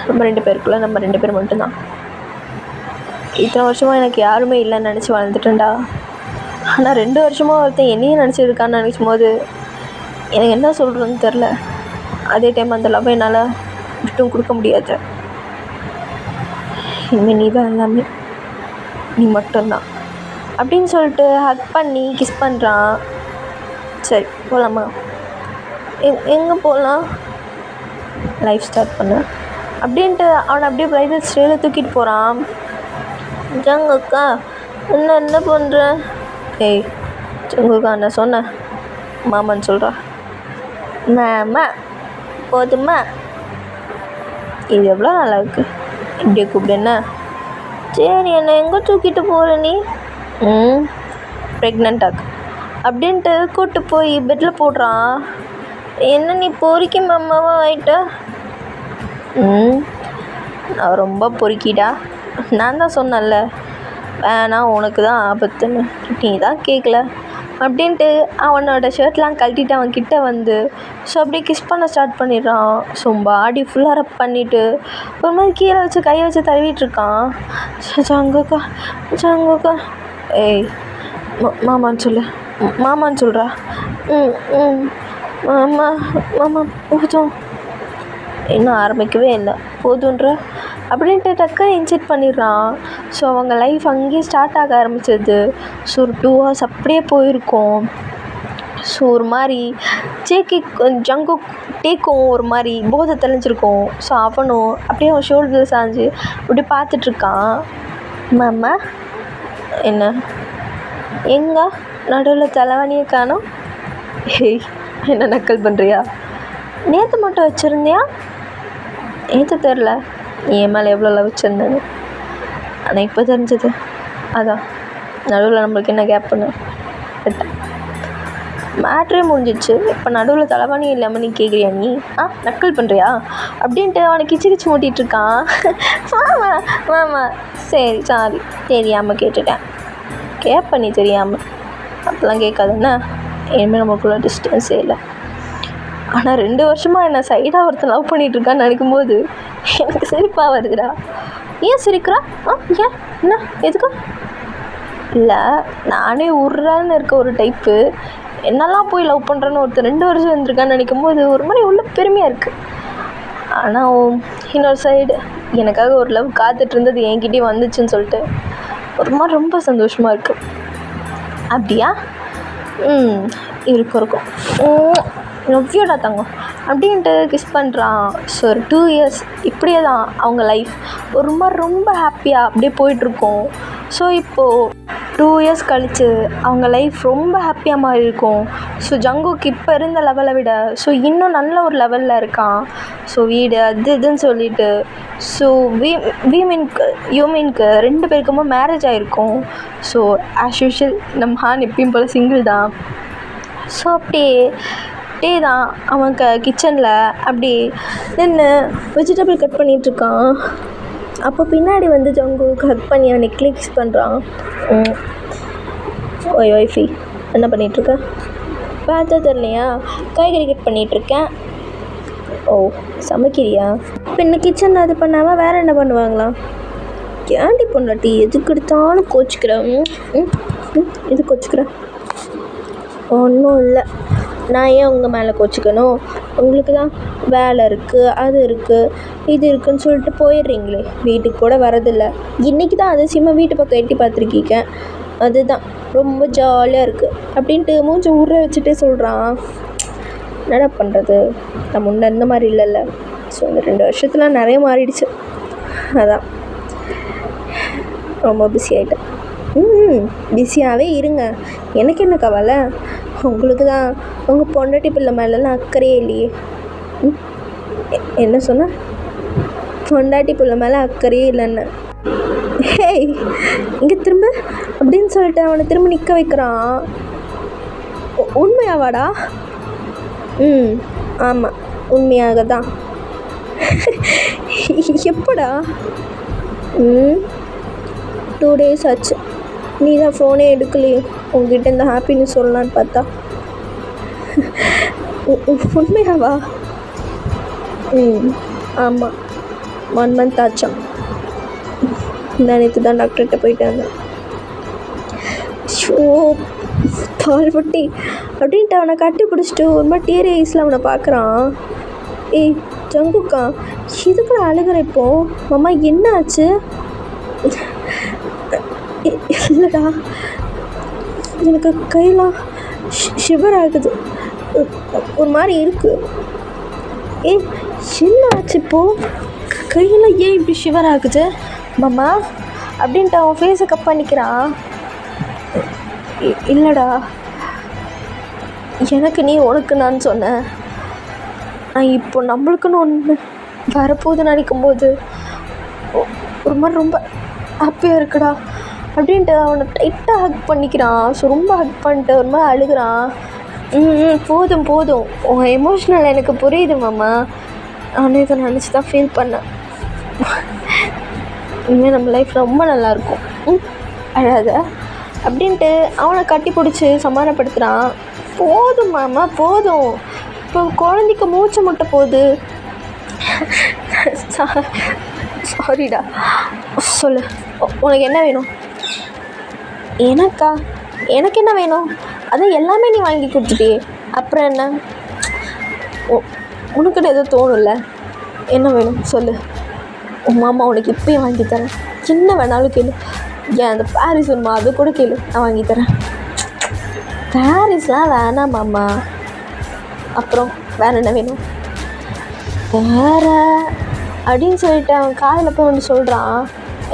நம்ம 2 பேருக்குள்ளே நம்ம 2 பேர் மட்டும்தான். இத்தனை வருஷமாக எனக்கு யாருமே இல்லைன்னு நினச்சி வாழ்ந்துட்டேன்டா. ஆனால் 2 வருஷமாக ஒருத்தன் என்னையும் நினச்சிருக்கான்னு நினைக்கும் போது எனக்கு என்ன சொல்கிறதுன்னு தெரில. அதே டைம் அந்த லவ் என்னால் விட்டும் கொடுக்க முடியாது. இனிமேல் நீ தான் எல்லாமே, நீ மட்டும்தான் அப்படின்னு சொல்லிட்டு ஹக் பண்ணி கிஸ் பண்ணுறான். சரி போகலாமா? எங்கே போகலாம்? லைஃப் ஸ்டார்ட் பண்ண அப்படின்ட்டு அவனை அப்படியே பிரைவேட் ஸ்டேயில் தூக்கிட்டு போகிறான். ஜங்குக்கா என்ன பண்ணுற? ஏய் ஜங்குக்கா நான் சொன்னேன் மாமான்னு சொல்கிறா. மாமா போதுமா? இது எவ்வளோ நல்லா இருக்குது, இப்படியே கூப்பிடுன்னா. சரி என்னை எங்கே தூக்கிட்டு போகிற நீ? ப்ரெக்னென்ட்டாக்கு அப்படின்ட்டு கூப்பிட்டு போய் பெட்டில் போடுறான். என்ன நீ பொறுக்கி மாமாவா ஆயிட்ட? நான் ரொம்ப பொறுக்கிடா. நான் தான் சொன்னேன்ல வேணாம் உனக்கு தான் ஆபத்துன்னு, நீ தான் கேட்கல அப்படின்ட்டு அவனோட ஷர்ட்லாம் கழட்டிட்டு அவன் கிட்டே வந்து ஸோ அப்படியே கிஸ் பண்ண ஸ்டார்ட் பண்ணிடுறான். ஸோ பாடி ஃபுல்லாக ரப் பண்ணிவிட்டு ஒரு மாதிரி கீழே வச்சு கையை வச்சு தழுவிட்டுருக்கான். ஜங்குக்கா ஏய் மாமான்னு சொல்லு, மாமான்னு சொல்கிறா. மாமா மாமா போதும். இன்னும் ஆரம்பிக்கவே இல்லை போதுன்ற அப்படின்ட்டு டக்குன்னு இன்செக்ட் பண்ணிடுறான். ஸோ அவங்க லைஃப் அங்கேயே ஸ்டார்ட் ஆக ஆரம்பிச்சது. ஸோ ஒரு 2 hours அப்படியே போயிருக்கும். ஸோ ஒரு மாதிரி ஜங்கு டேக்கும் ஒரு மாதிரி போதை தெளிஞ்சிருக்கும். ஸோ அவனும் அப்படியே அவன் ஷோல்டர் சாஞ்சு அப்படி பார்த்துட்ருக்கான். மாமா என்ன எங்கே நடுவில் தலைவணியை காணோம்? ஏய் என்ன நக்கல் பண்ணுறியா? நேற்று மட்டும் வச்சுருந்தியா? நேற்று தெரில நீ என் மேலே எவ்வளோ லவ் வச்சுருந்தேன்னு. ஆனால் இப்போ தெரிஞ்சது. அதான் நடுவில் நம்மளுக்கு என்ன கேப்புன்னு விட்டேன். மேட்ரே முடிஞ்சிடுச்சு. இப்போ நடுவில் தலைவாணி இல்லாமல் நீ கேட்குறியா? நீ நக்கல் பண்ணுறியா அப்படின்ட்டு அவனை கிச்சு மூட்டிகிட்ருக்கான். மாமா மாமா சரி சாரி தெரியாமல் கேட்டுட்டேன். கேட்ப நீ தெரியாமல் அப்போல்லாம் கேட்காதுன்னா. இனிமேல் நமக்குள்ள டிஸ்டன்ஸே இல்லை. ஆனால் 2 வருஷமாக என்னை சைடாக ஒருத்தன் லவ் பண்ணிகிட்ருக்கான்னு நினைக்கும்போது எனக்கு சிரிப்பாக வருதுடா. ஏன் சிரிக்கிறா? ஏன் என்ன எதுக்கு? இல்லை நானே உர்றான்னு இருக்க ஒரு டைப்பு என்னெல்லாம் போய் லவ் பண்ணுறேன்னு ஒருத்தர் 2 வருஷம் இருந்திருக்கான்னு நினைக்கும் போது ஒரு மாதிரி உள்ள பெருமையாக இருக்குது. ஆனால் இன்னொரு சைடு எனக்காக ஒரு லவ் காத்துட்டு இருந்தது என்கிட்டயே வந்துச்சுன்னு சொல்லிட்டு ஒரு மாதிரி ரொம்ப சந்தோஷமாக இருக்குது. அப்படியா? இருக்கும் எவ்வியோடா தங்கம் அப்படின்ட்டு கிஸ் பண்ணுறான். ஸோ ஒரு 2 இயர்ஸ் இப்படியே தான் அவங்க லைஃப் ஒரு மாதிரி ரொம்ப ஹாப்பியாக அப்படியே போயிட்டுருக்கோம். ஸோ இப்போது 2 இயர்ஸ் கழித்து அவங்க லைஃப் ரொம்ப ஹாப்பியாக மாறி இருக்கும். ஸோ ஜங்குக்கு இப்போ இருந்த லெவலை விட ஸோ இன்னும் நல்ல ஒரு லெவலில் இருக்கான். ஸோ வீடு அது இதுன்னு சொல்லிட்டு ஸோ யூமின்க்கு 2 பேருக்குமே மேரேஜ் ஆகிருக்கும். ஸோ ஆஸ் யூஷுவல் நம்ம ஹான் எப்பயும் போல் சிங்கிள் தான். ஸோ அப்படியே தான் அவன் கிச்சனில் அப்படி நின்று வெஜிடபிள் கட் பண்ணிகிட்ருக்கான். அப்போ பின்னாடி வந்து ஜங்குக்கு ஹக் பண்ணி அவனை கிளிக்ஸ் பண்ணுறான். ஓய் ஒய்ஃபி என்ன பண்ணிகிட்ருக்க? பார்த்தா தெரியலையா? காய்கறி கட் பண்ணிகிட்ருக்கேன். ஓ சமைக்கிறியா? இப்போ இந்த கிச்சனில் அது பண்ணாமல் வேறு என்ன பண்ணுவாங்களா? கேண்டி பொண்டாட்டி எதுக்கு எடுத்தாலும் கோச்சிக்கிறேன். இது கோச்சிக்கிறேன் ஒன்றும் இல்லை. நான் ஏன் உங்கள் மேலே கோச்சிக்கணும்? உங்களுக்கு தான் வேலை இருக்குது, அது இருக்குது, இது இருக்குதுன்னு சொல்லிட்டு போயிடுறீங்களே, வீட்டுக்கு கூட வரதில்லை. இன்றைக்கி தான் அதிசயமாக வீட்டு பக்கம் எட்டி பார்த்துருக்கீங்க, அதுதான் ரொம்ப ஜாலியாக இருக்குது அப்படின்ட்டு மூஞ்சி ஊற வச்சுட்டே சொல்கிறான். என்னடா பண்ணுறது, நான் முன்ன இருந்த மாதிரி இல்லைல்ல. ஸோ இந்த 2 வருஷத்தில் நிறைய மாறிடுச்சு. அதான் ரொம்ப பிஸி ஆகிட்டேன். பிஸியாகவே இருங்க, எனக்கு என்ன கவலை. உங்களுக்கு தான் உங்கள் பொண்டாட்டி பிள்ளை மேலெலாம் அக்கறையே இல்லையே. என்ன சொன்ன? பொண்டாட்டி பிள்ளை மேலே அக்கறையே இல்லைன்னு. ஹேய் இங்கே திரும்ப அப்படின்னு சொல்லிட்டு அவனை திரும்ப நிற்க வைக்கிறான். உண்மையாவாடா? ஆமாம் உண்மையாக தான். எப்படா? 2 days ஆச்சு. நீ தான் ஃபோனே எடுக்கலையே, உங்ககிட்ட இந்த ஹாப்பின்னு சொல்லலான்னு பார்த்தா. உண்மையாவா? ஆமாம் 1 month ஆச்சான். நான் நேற்று தான் டாக்டர்கிட்ட போயிட்டு வந்தேன். ஷோ பால்பட்டி அப்படின்ட்டு அவனை கட்டி பிடிச்சிட்டு ஒரு மாதிரி டீர் ஐஸில் அவனை பார்க்குறான். ஏய் ஜங்குக்கா இதுக்குள்ள அழுகிற இப்போ? மாமா என்ன ஆச்சு? இல்லைடா எனக்கு கையெல்லாம் ஷிவர் ஆகுது, ஒரு மாதிரி இருக்குது. என்ன ஆச்சு இப்போது? கையெல்லாம் ஏன் இப்படி ஷிவர் ஆகுது மாமா அப்படின்ட்டு அவன் ஃபேஸை கப் பண்ணிக்கிறான். இல்லைடா எனக்கு நீ உனக்கு நான் சொன்னேன். நான் இப்போ நம்மளுக்குன்னு ஒன்று வரப்போகுதுன்னு நினைக்கும்போது ஒரு மாதிரி ரொம்ப ஹாப்பியாக இருக்குடா அப்படின்ட்டு அவனை டைட்டாக ஹக் பண்ணிக்கிறான். ஸோ ரொம்ப ஹக் பண்ணிட்டு ஒரு மாதிரி அழுகிறான். போதும் உன் எமோஷ்னல் எனக்கு புரியுது மாமா, நானும் இதை நினச்சி தான் ஃபீல் பண்ணேன். இனிமேல் நம்ம லைஃப் ரொம்ப நல்லாயிருக்கும், அழாத அப்படின்ட்டு அவனை கட்டி பிடிச்சி சமாதானப்படுத்துகிறான். போதும் மாமா போதும், இப்போ குழந்தைக்கு மூச்சை முட்டை போகுது. சாரிடா, சொல்லு உனக்கு என்ன வேணும்? எனக்கு என்ன வேணும்? அதான் எல்லாமே நீ வாங்கி கொடுத்துட்டியே, அப்புறம் என்ன? உனக்குன்னு எதுவும் தோணும்ல, என்ன வேணும் சொல்லு. உன் மாமா உனக்கு இப்போயும் வாங்கி தரேன், என்ன வேணாலும் கேளு. ஏன் அந்த பாரிஸ் வேணுமா அது கூட கேளு, நான் வாங்கி தரேன். பாரிஸ்லாம் வேணாம் மாமா. அப்புறம் வேறு என்ன வேணும்? வேறு அப்படின்னு சொல்லிட்டு அவன் காதில் போய் ஒன்று சொல்கிறான்.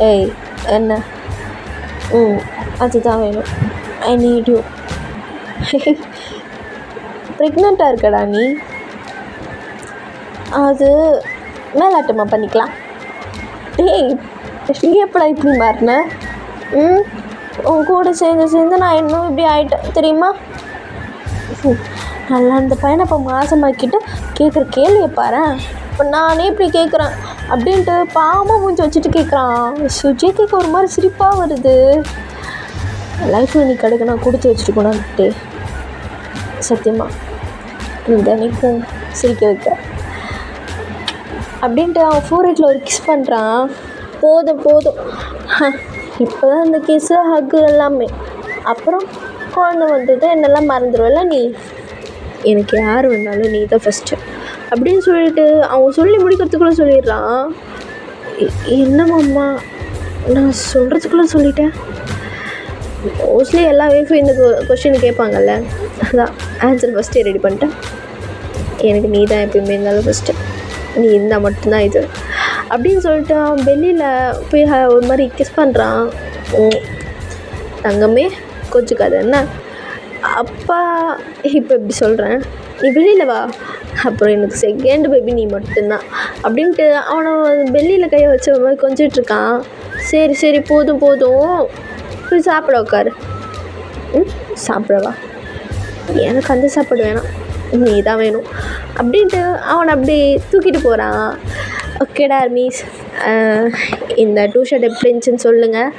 ஏய் என்ன? அதுதான் வேணும். I need you. ப்ரெக்னெண்ட்டாக இருக்கடா நீ, அது மேலாட்டமா பண்ணிக்கலாம். ஏய் நீ எப்படா இப்படி மாறின? உன் கூட சேர்ந்து நான் இன்னும் இப்படி ஆகிட்டேன் தெரியுமா? நல்லா அந்த பையனை இப்போ மாசமாக்கிட்டு கேட்குற கேள்வியை பாரு. இப்போ நானே இப்படி கேட்குறேன் அப்படின்ட்டு பாவமாக மூஞ்சி வச்சுட்டு கேட்குறான். சுஜிக்கு ஒரு மாதிரி சிரிப்பாக வருது. லைஃப்பில் நீ கிடைக்க நான் கொடுத்து வச்சுட்டு போனான்ட்டு சத்தியமாக நீ தினைக்கும் சிரிக்க வைக்க அப்படின்ட்டு அவன் ஃபோர்ஹெட்டில் ஒரு கிஸ் பண்ணுறான். போதும் இப்போ தான் இந்த கிஸ்ஸு ஹக்கு எல்லாமே. அப்புறம் குழந்தை வந்தது என்னெல்லாம் மறந்துடுவல நீ. எனக்கு யார் வேணாலும் நீ தான் ஃபஸ்ட்டு. அப்படின்னு சொல்லிட்டு அவன் சொல்லி முடிக்கிறதுக்குள்ளே சொல்லிடுறான். என்னம்மா நான் சொல்கிறதுக்குள்ளே சொல்லிட்டேன். மோஸ்ட்லி எல்லா ஒய்ஃபும் இந்த கொஷின் கேட்பாங்கல்ல, அதான் ஆன்சர் ஃபஸ்ட்டே ரெடி பண்ணிட்டேன். எனக்கு நீ தான் எப்பயுமே இருந்தாலும் ஃபஸ்ட்டு, நீ இருந்தால் மட்டும்தான் இது அப்படின்னு சொல்லிட்டு அவன் வெளியில் போய் ஒரு மாதிரி கிஸ் பண்ணுறான். தங்கமே கொஞ்சிக்காது என்ன, அப்பா இப்போ இப்படி சொல்கிறேன், நீ வெளியில் வா, அப்புறம் எனக்கு செகண்ட் பேபி நீ மட்டும்தான் அப்படின்ட்டு அவனை வெளியில் கையை வச்ச மாதிரி கொஞ்சிட்ருக்கான். சரி சரி போதும் போதும், போய் சாப்பிட உட்காரு. சாப்பிடவா, எனக்கு அந்த சாப்பாடு வேணாம், நீ தான் வேணும் அப்படின்ட்டு அவனை அப்படி தூக்கிட்டு போகிறான். ஓகேடா ஆர்மிஸ், இந்த டியூஷன் எப்படி இருந்துச்சுன்னு சொல்லுங்கள்.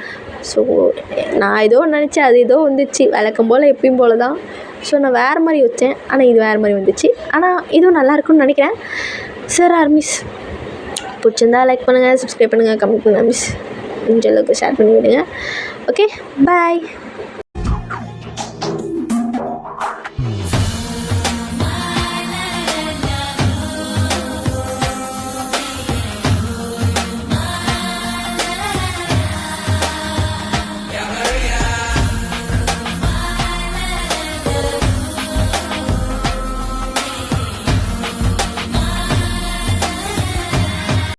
ஸோ நான் ஏதோ நினச்சேன், அது ஏதோ வந்துச்சு, வழக்கம் போல் எப்பயும் போல் தான். ஸோ நான் வேறு மாதிரி வச்சேன், ஆனால் இது வேறு மாதிரி வந்துச்சு. ஆனால் இதுவும் நல்லாயிருக்குன்னு நினைக்கிறேன். சார் ஆர்மிஸ் பிடிச்சிருந்தா லைக் பண்ணுங்கள், சப்ஸ்கிரைப் பண்ணுங்கள், கமெண்ட் பண்ணுங்கள் மிஸ், முடிஞ்ச அளவுக்கு ஷேர் பண்ணி விடுங்க. Okay bye.